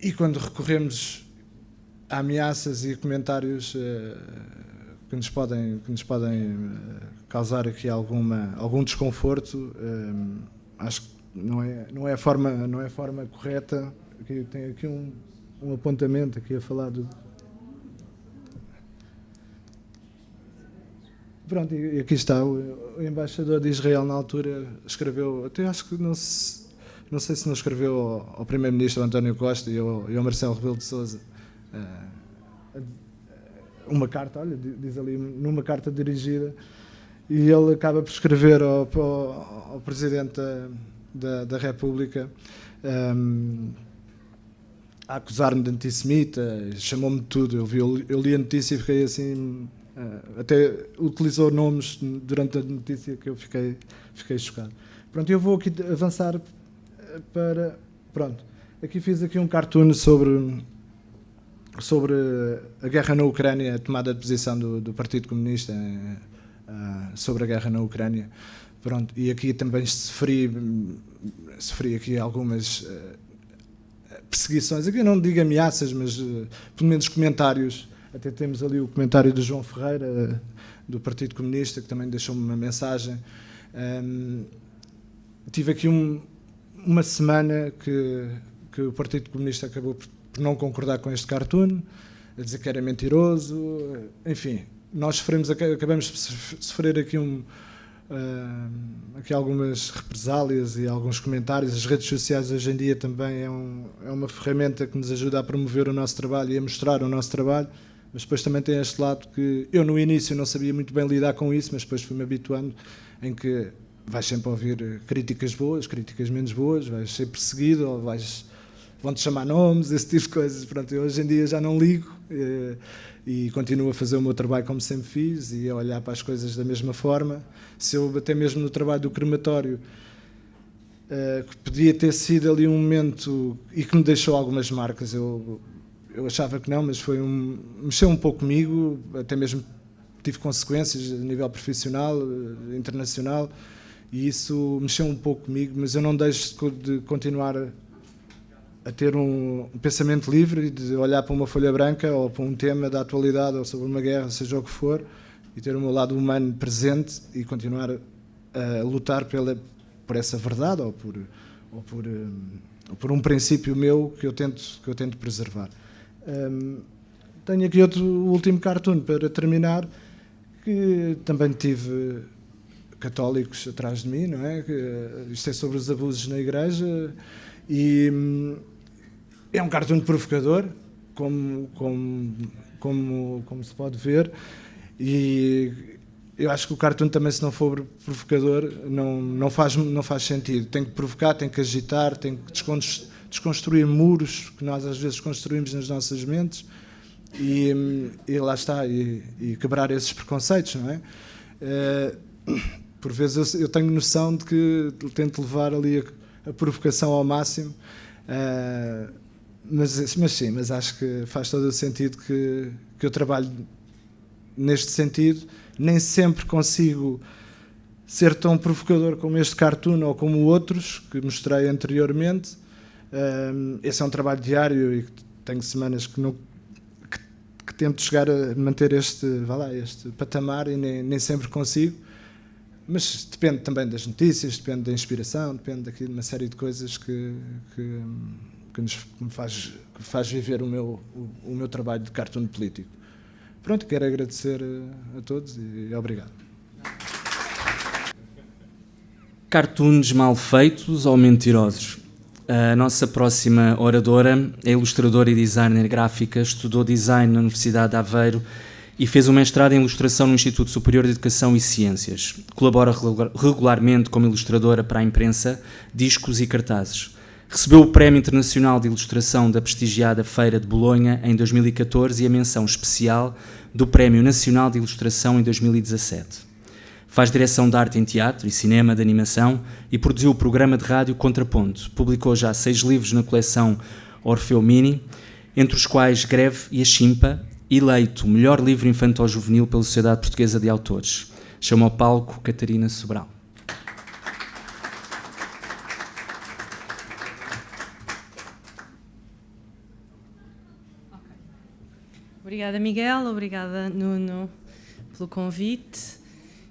e quando recorremos a ameaças e a comentários que nos podem causar aqui algum desconforto, acho que não é a forma correta. Eu tenho aqui um apontamento aqui a falar do... Pronto, e aqui está, o embaixador de Israel na altura escreveu, até acho que não sei se não escreveu ao primeiro-ministro António Costa e ao Marcelo Rebelo de Sousa uma carta, olha, diz ali, numa carta dirigida, e ele acaba por escrever ao Presidente da República a acusar-me de antissemita, chamou-me de tudo. Eu li a notícia e fiquei assim, até utilizou nomes durante a notícia que eu fiquei chocado. Pronto, eu vou aqui avançar para... Pronto, aqui fiz aqui um cartoon sobre a guerra na Ucrânia, a tomada de posição do Partido Comunista sobre a guerra na Ucrânia. Pronto, e aqui também sofri aqui algumas perseguições, aqui não digo ameaças, mas pelo menos comentários. Até temos ali o comentário do João Ferreira, do Partido Comunista, que também deixou-me uma mensagem. Tive aqui uma semana que o Partido Comunista acabou por não concordar com este cartoon, a dizer que era mentiroso. Enfim, nós acabamos de sofrer aqui algumas represálias e alguns comentários. As redes sociais hoje em dia também é uma ferramenta que nos ajuda a promover o nosso trabalho e a mostrar o nosso trabalho, mas depois também tem este lado que eu no início não sabia muito bem lidar com isso, mas depois fui-me habituando, em que vais sempre ouvir críticas boas, críticas menos boas, vais ser perseguido, ou vão-te chamar nomes, esse tipo de coisas. Pronto, eu hoje em dia já não ligo e continuo a fazer o meu trabalho como sempre fiz e a olhar para as coisas da mesma forma. Se eu, até mesmo no trabalho do crematório, que podia ter sido ali um momento e que me deixou algumas marcas, eu achava que não, mas mexeu um pouco comigo, até mesmo tive consequências a nível profissional, internacional, e isso mexeu um pouco comigo, mas eu não deixo de continuar a ter um pensamento livre e de olhar para uma folha branca ou para um tema da atualidade ou sobre uma guerra, seja o que for, e ter o meu lado humano presente e continuar a lutar por essa verdade ou por um princípio meu que eu tento preservar. Tenho aqui outro último cartoon para terminar, que também tive católicos atrás de mim, não é? Isto é sobre os abusos na igreja e é um cartoon provocador, como se pode ver, e eu acho que o cartoon também, se não for provocador, não faz sentido. Tem que provocar, tem que agitar, tem que desconstruir muros que nós às vezes construímos nas nossas mentes e lá está, e quebrar esses preconceitos, não é? Por vezes eu tenho noção de que tento levar ali a provocação ao máximo, mas acho que faz todo o sentido que eu trabalho neste sentido. Nem sempre consigo ser tão provocador como este cartoon ou como outros que mostrei anteriormente. Esse é um trabalho diário e tenho semanas que tento chegar a manter este patamar e nem sempre consigo. Mas depende também das notícias, depende da inspiração, depende daqui de uma série de coisas que me faz viver o meu trabalho de cartoon político. Pronto, quero agradecer a todos e obrigado. Cartoons mal feitos ou mentirosos? A nossa próxima oradora é ilustradora e designer gráfica, estudou design na Universidade de Aveiro e fez um mestrado em ilustração no Instituto Superior de Educação e Ciências. Colabora regularmente como ilustradora para a imprensa, discos e cartazes. Recebeu o Prémio Internacional de Ilustração da prestigiada Feira de Bolonha em 2014 e a menção especial do Prémio Nacional de Ilustração em 2017. Faz direção de arte em teatro e cinema, de animação e produziu o programa de rádio Contraponto. Publicou já 6 livros na coleção Orfeu Mini, entre os quais Greve e a Chimpa, eleito o melhor livro infantil-juvenil pela Sociedade Portuguesa de Autores. Chama ao palco Catarina Sobral. Obrigada, Miguel. Obrigada, Nuno, pelo convite.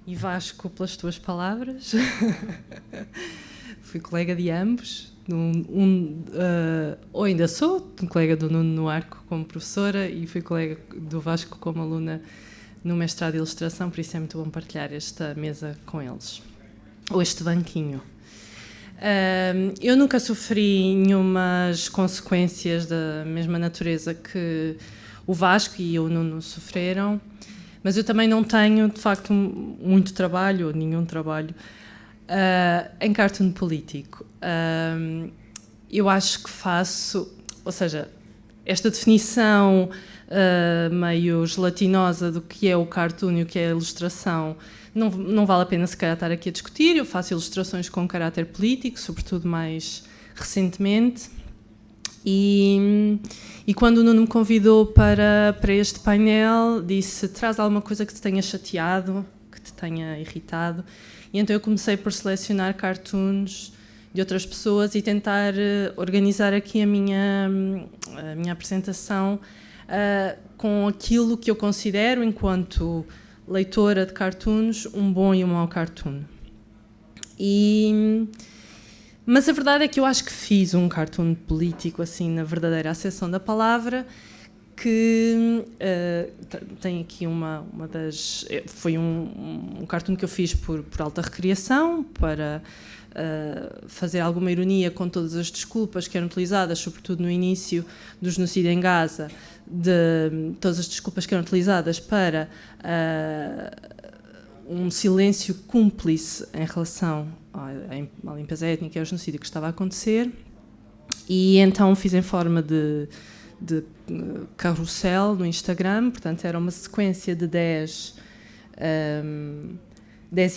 E Vasco, pelas tuas palavras. Fui colega de ambos, ou ainda sou um colega do Nuno no Arco como professora e fui colega do Vasco como aluna no mestrado de ilustração, por isso é muito bom partilhar esta mesa com eles, ou este banquinho. Eu nunca sofri nenhumas consequências da mesma natureza que o Vasco e o Nuno sofreram, mas eu também não tenho, de facto, muito trabalho, ou nenhum trabalho, em cartoon político. Eu acho que faço, ou seja, esta definição meio gelatinosa do que é o cartoon e o que é a ilustração, não vale a pena se calhar estar aqui a discutir. Eu faço ilustrações com caráter político, sobretudo mais recentemente. E quando o Nuno me convidou para este painel, disse: traz alguma coisa que te tenha chateado, que te tenha irritado. E então eu comecei por selecionar cartoons de outras pessoas e tentar organizar aqui a minha apresentação com aquilo que eu considero, enquanto leitora de cartoons, um bom e um mau cartoon. Mas a verdade é que eu acho que fiz um cartoon político, assim, na verdadeira acessão da palavra, que tem aqui uma das... Foi um cartoon que eu fiz por alta recriação, para fazer alguma ironia com todas as desculpas que eram utilizadas, sobretudo no início do genocídio em Gaza, todas as desculpas que eram utilizadas para um silêncio cúmplice em relação à limpeza étnica e ao genocídio que estava a acontecer. E então fiz em forma de carrossel no Instagram, portanto era uma sequência de 10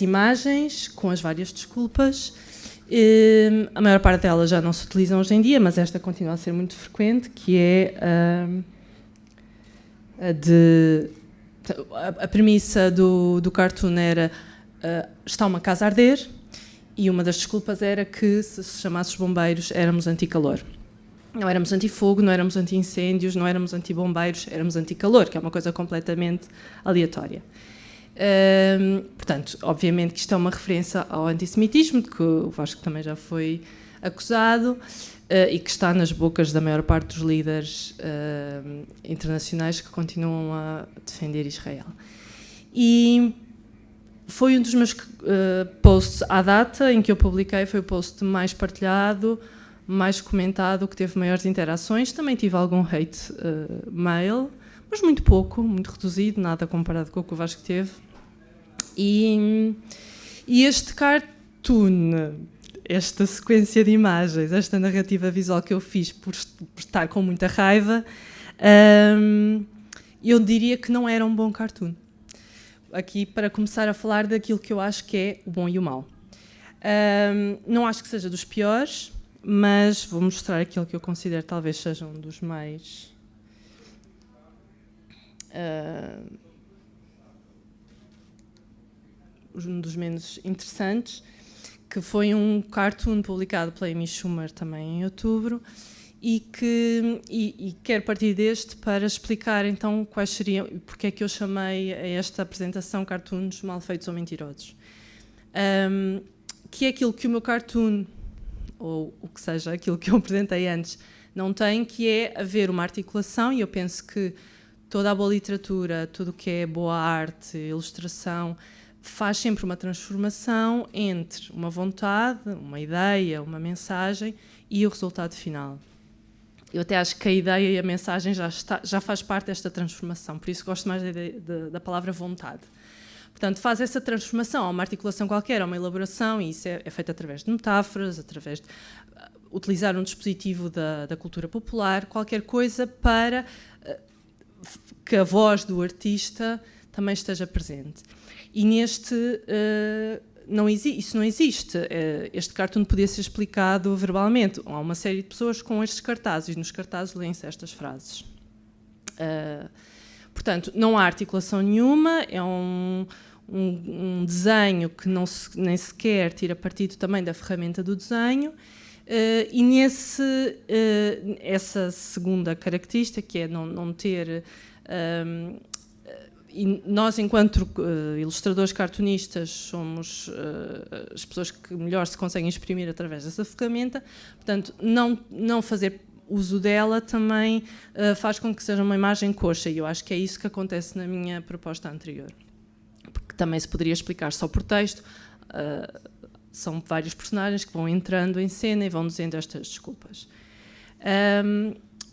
imagens com as várias desculpas. A maior parte delas já não se utilizam hoje em dia, mas esta continua a ser muito frequente, que é a premissa do cartoon era está uma casa a arder, e uma das desculpas era que, se chamasse os bombeiros, éramos anti-calor. Não éramos anti-fogo, não éramos anti-incêndios, não éramos anti-bombeiros, éramos anti-calor, que é uma coisa completamente aleatória. Portanto, obviamente que isto é uma referência ao antissemitismo, de que o Vasco também já foi acusado, e que está nas bocas da maior parte dos líderes internacionais que continuam a defender Israel. E foi um dos meus posts à data em que eu publiquei, foi o post mais partilhado, mais comentado, que teve maiores interações. Também tive algum hate mail, mas muito pouco, muito reduzido, nada comparado com o que o Vasco teve. E este cartoon, esta sequência de imagens, esta narrativa visual que eu fiz por estar com muita raiva, eu diria que não era um bom cartoon. Aqui para começar a falar daquilo que eu acho que é o bom e o mau. Não acho que seja dos piores, mas vou mostrar aquilo que eu considero talvez seja um dos mais... um dos menos interessantes, que foi um cartoon publicado pela Amy Schumer também em outubro, e quero partir deste para explicar então quais seriam, porque é que eu chamei a esta apresentação cartoons mal feitos ou mentirosos. Que é aquilo que o meu cartoon, ou o que seja, aquilo que eu apresentei antes, não tem, que é haver uma articulação, e eu penso que toda a boa literatura, tudo o que é boa arte, ilustração, faz sempre uma transformação entre uma vontade, uma ideia, uma mensagem e o resultado final. Eu até acho que a ideia e a mensagem já faz parte desta transformação, por isso gosto mais da palavra vontade. Portanto, faz essa transformação a uma articulação qualquer, a uma elaboração, e isso é feito através de metáforas, através de utilizar um dispositivo da cultura popular, qualquer coisa para que a voz do artista também esteja presente. E neste, isso não existe. Este cartoon podia ser explicado verbalmente. Há uma série de pessoas com estes cartazes, e nos cartazes leem-se estas frases. Portanto, não há articulação nenhuma, é um desenho que nem sequer tira partido também da ferramenta do desenho, e essa segunda característica, que é não ter... e nós, enquanto ilustradores cartunistas, somos as pessoas que melhor se conseguem exprimir através dessa ferramenta, portanto, não fazer uso dela também faz com que seja uma imagem coxa, e eu acho que é isso que acontece na minha proposta anterior. Porque também se poderia explicar só por texto, são vários personagens que vão entrando em cena e vão dizendo estas desculpas.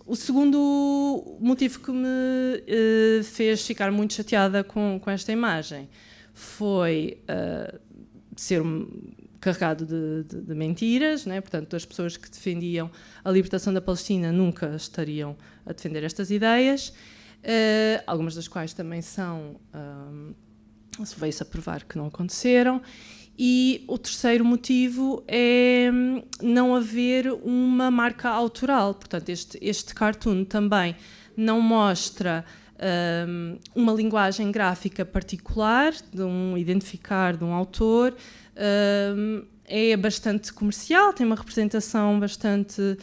O segundo motivo que me fez ficar muito chateada com esta imagem foi ser carregado de mentiras, né? Portanto, as pessoas que defendiam a libertação da Palestina nunca estariam a defender estas ideias, algumas das quais também veio-se a provar que não aconteceram. E o terceiro motivo é não haver uma marca autoral. Portanto, este cartoon também não mostra uma linguagem gráfica particular, identificar de um autor, é bastante comercial, tem uma representação bastante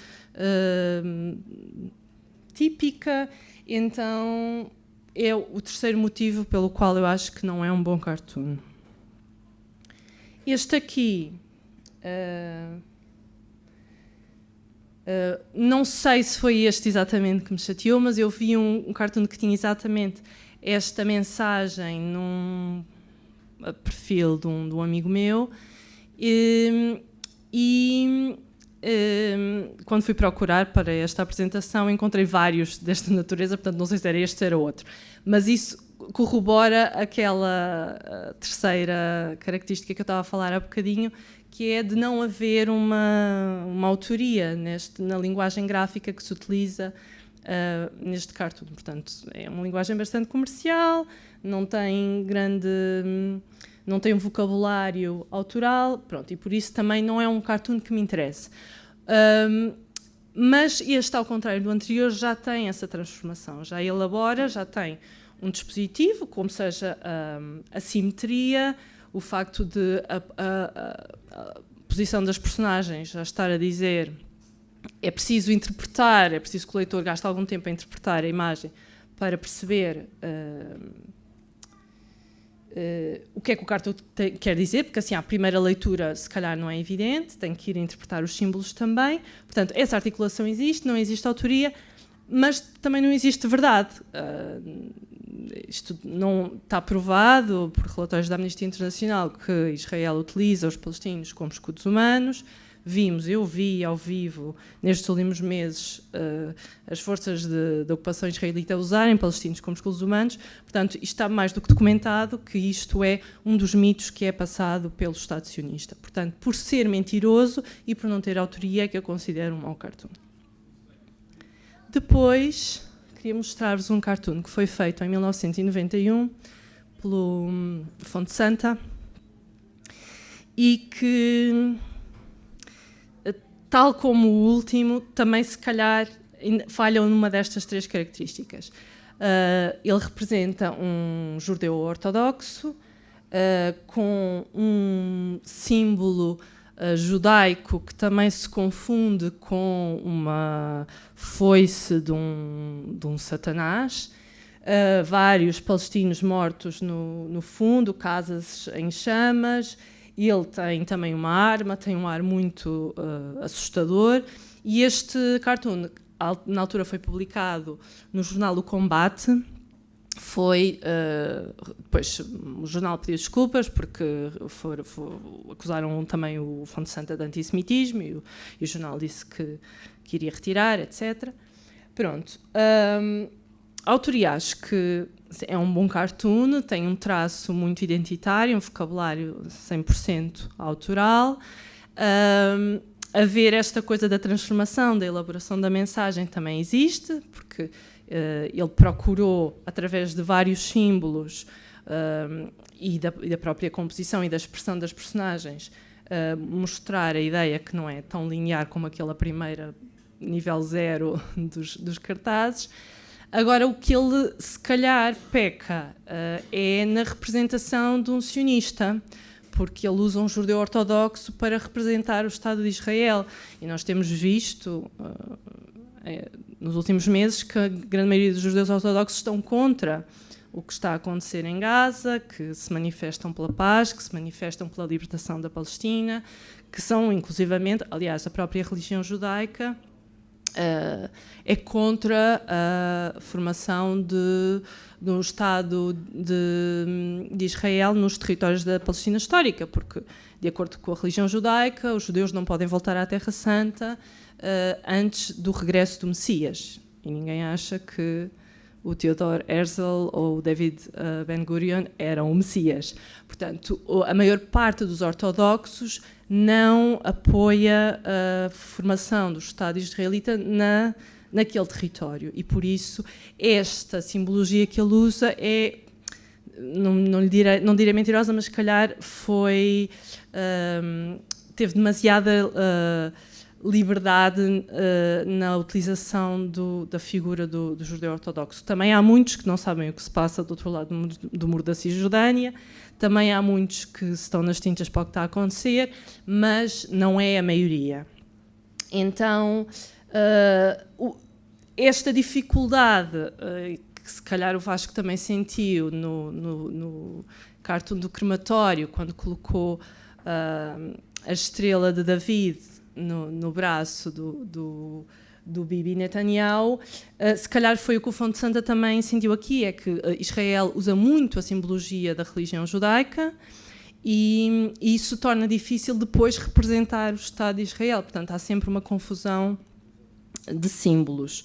típica, então é o terceiro motivo pelo qual eu acho que não é um bom cartoon. Este aqui, não sei se foi este exatamente que me chateou, mas eu vi um cartoon que tinha exatamente esta mensagem num perfil de um amigo meu, e quando fui procurar para esta apresentação encontrei vários desta natureza, portanto não sei se era este ou se era outro, mas isso corrobora aquela terceira característica que eu estava a falar há bocadinho, que é de não haver uma autoria na linguagem gráfica que se utiliza neste cartoon. Portanto, é uma linguagem bastante comercial, não tem um vocabulário autoral, pronto, e por isso também não é um cartoon que me interesse. Mas este, ao contrário do anterior, já tem essa transformação, já elabora, já tem um dispositivo, como seja a simetria, o facto de a posição das personagens já estar a dizer é preciso interpretar, é preciso que o leitor gaste algum tempo a interpretar a imagem para perceber o que é que o cartoon quer dizer, porque assim, a primeira leitura se calhar não é evidente, tem que ir interpretar os símbolos também. Portanto, essa articulação existe, não existe autoria, mas também não existe verdade. Isto não está provado por relatórios da Amnistia Internacional que Israel utiliza os palestinos como escudos humanos. Eu vi ao vivo, nestes últimos meses, as forças de ocupação israelita usarem palestinos como escudos humanos. Portanto, isto está mais do que documentado que isto é um dos mitos que é passado pelo Estado sionista. Portanto, por ser mentiroso e por não ter autoria, é que eu considero um mau cartoon. Depois, queria mostrar-vos um cartoon que foi feito em 1991 pelo Fonte Santa e que, tal como o último, também se calhar falham numa destas três características. Ele representa um judeu ortodoxo com um símbolo judaico que também se confunde com uma foice de um satanás, vários palestinos mortos no fundo, casas em chamas. Ele tem também uma arma, tem um ar muito assustador, e este cartoon na altura foi publicado no jornal O Combate. Depois o jornal pediu desculpas porque acusaram também o Fonte Santa de antissemitismo e o jornal disse que iria retirar, etc. Pronto. A autoria acho que é um bom cartoon, tem um traço muito identitário, um vocabulário 100% autoral. Haver esta coisa da transformação, da elaboração da mensagem também existe, porque ele procurou, através de vários símbolos e da própria composição e da expressão das personagens, mostrar a ideia que não é tão linear como aquela primeira nível 0 dos cartazes. Agora, o que ele, se calhar, peca é na representação de um sionista, porque ele usa um judeu ortodoxo para representar o Estado de Israel. E nós temos visto, nos últimos meses, que a grande maioria dos judeus ortodoxos estão contra o que está a acontecer em Gaza, que se manifestam pela paz, que se manifestam pela libertação da Palestina, que são, inclusivamente, aliás, a própria religião judaica é contra a formação de um Estado de Israel nos territórios da Palestina histórica, porque, de acordo com a religião judaica, os judeus não podem voltar à Terra Santa antes do regresso do Messias. E ninguém acha que o Theodor Herzl ou o David Ben-Gurion eram o Messias. Portanto, a maior parte dos ortodoxos não apoia a formação do Estado israelita naquele território. E, por isso, esta simbologia que ele usa é, não direi mentirosa, mas, se calhar, teve demasiada liberdade na utilização da figura do judeu ortodoxo. Também há muitos que não sabem o que se passa do outro lado do muro da Cisjordânia, também há muitos que estão nas tintas para o que está a acontecer, mas não é a maioria. Então, esta dificuldade, que se calhar o Vasco também sentiu no cartoon do crematório, quando colocou a estrela de David no braço do Bibi Netanyahu, se calhar foi o que o Fonte Santa também sentiu aqui, é que Israel usa muito a simbologia da religião judaica e isso torna difícil depois representar o Estado de Israel. Portanto, há sempre uma confusão de símbolos.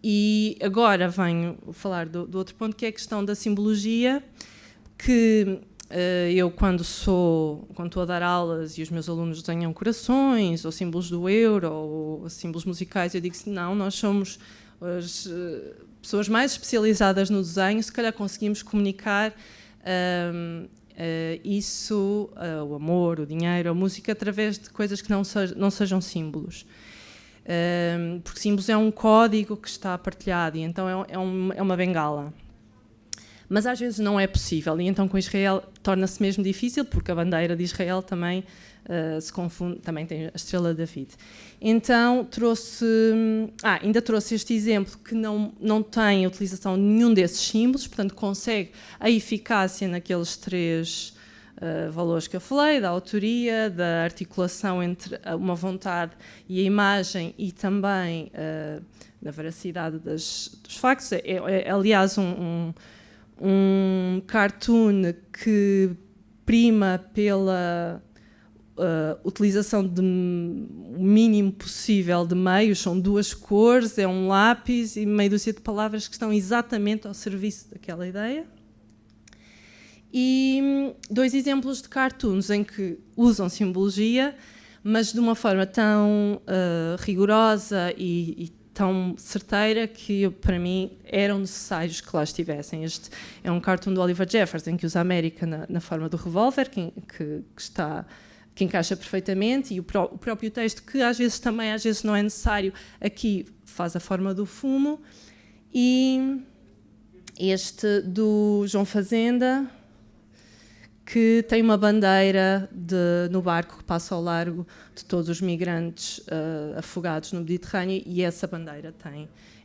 E agora venho falar do outro ponto, que é a questão da simbologia, que eu, quando estou a dar aulas e os meus alunos desenham corações, ou símbolos do euro, ou símbolos musicais, eu digo assim, não, nós somos as pessoas mais especializadas no desenho, se calhar conseguimos comunicar isso, o amor, o dinheiro, a música, através de coisas que não sejam símbolos. Porque símbolos é um código que está partilhado, e então é uma bengala. Mas às vezes não é possível, e então com Israel torna-se mesmo difícil, porque a bandeira de Israel também se confunde, também tem a estrela de David. Então ainda trouxe este exemplo que não tem a utilização de nenhum desses símbolos, portanto consegue a eficácia naqueles 3 valores que eu falei, da autoria, da articulação entre uma vontade e a imagem, e também da veracidade dos factos. Aliás, um cartoon que prima pela utilização do mínimo possível de meios, são 2 cores, é um lápis e meia dúzia de palavras que estão exatamente ao serviço daquela ideia. E 2 exemplos de cartoons em que usam simbologia, mas de uma forma tão rigorosa e tão certeira que, para mim, eram necessários que lá estivessem. Este é um cartoon do Oliver Jeffers, em que usa a América na forma do revólver, que encaixa perfeitamente, e o próprio texto, que às vezes não é necessário, aqui faz a forma do fumo. E este do João Fazenda, que tem uma bandeira no barco que passa ao largo de todos os migrantes afogados no Mediterrâneo, e essa bandeira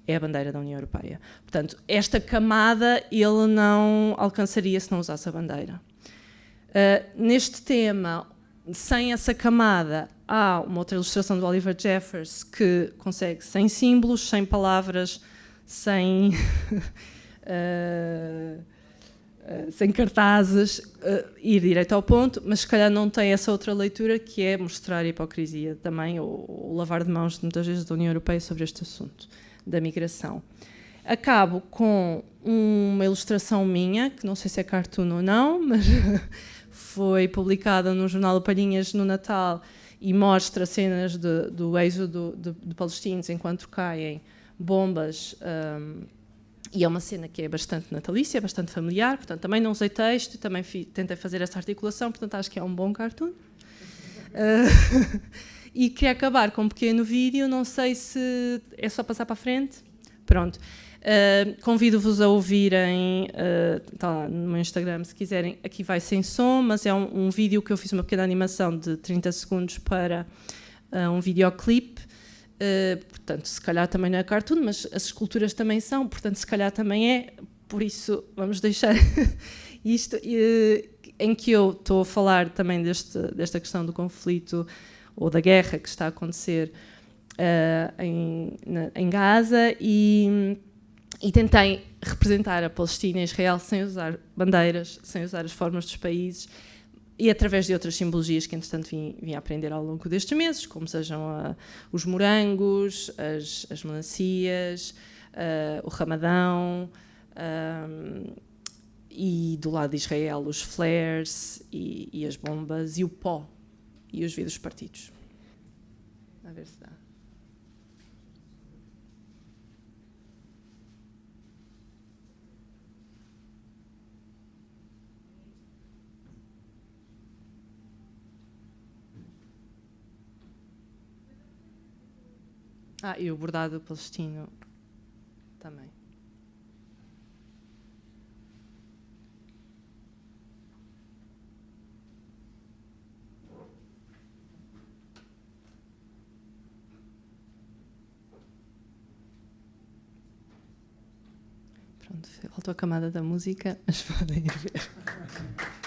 é a bandeira da União Europeia. Portanto, esta camada ele não alcançaria se não usasse a bandeira. Neste tema, sem essa camada, há uma outra ilustração do Oliver Jeffers que consegue, sem símbolos, sem palavras, sem, sem cartazes, ir direto ao ponto, mas se calhar não tem essa outra leitura, que é mostrar a hipocrisia também, ou o lavar de mãos muitas vezes da União Europeia sobre este assunto da migração. Acabo com uma ilustração minha, que não sei se é cartoon ou não, mas foi publicada no jornal Palhinhas no Natal e mostra cenas do êxodo de palestinos enquanto caem bombas, e é uma cena que é bastante natalícia, bastante familiar, portanto também não usei texto, também tentei fazer essa articulação, portanto acho que é um bom cartoon. E queria acabar com um pequeno vídeo, não sei se é só passar para a frente. Pronto. Convido-vos a ouvirem, está lá no meu Instagram se quiserem, aqui vai sem som, mas é um vídeo que eu fiz uma pequena animação de 30 segundos para um videoclipe, portanto se calhar também não é cartoon, mas as esculturas também são, portanto se calhar também é, por isso vamos deixar isto, em que eu estou a falar também desta questão do conflito ou da guerra que está a acontecer em Gaza, e tentei representar a Palestina e Israel sem usar bandeiras, sem usar as formas dos países, e através de outras simbologias que, entretanto, vim a aprender ao longo destes meses, como sejam os morangos, as melancias, o ramadão, e do lado de Israel os flares e as bombas e o pó e os vidros partidos. A ver se dá. E o bordado palestino também. Pronto, faltou a camada da música, mas podem ir ver.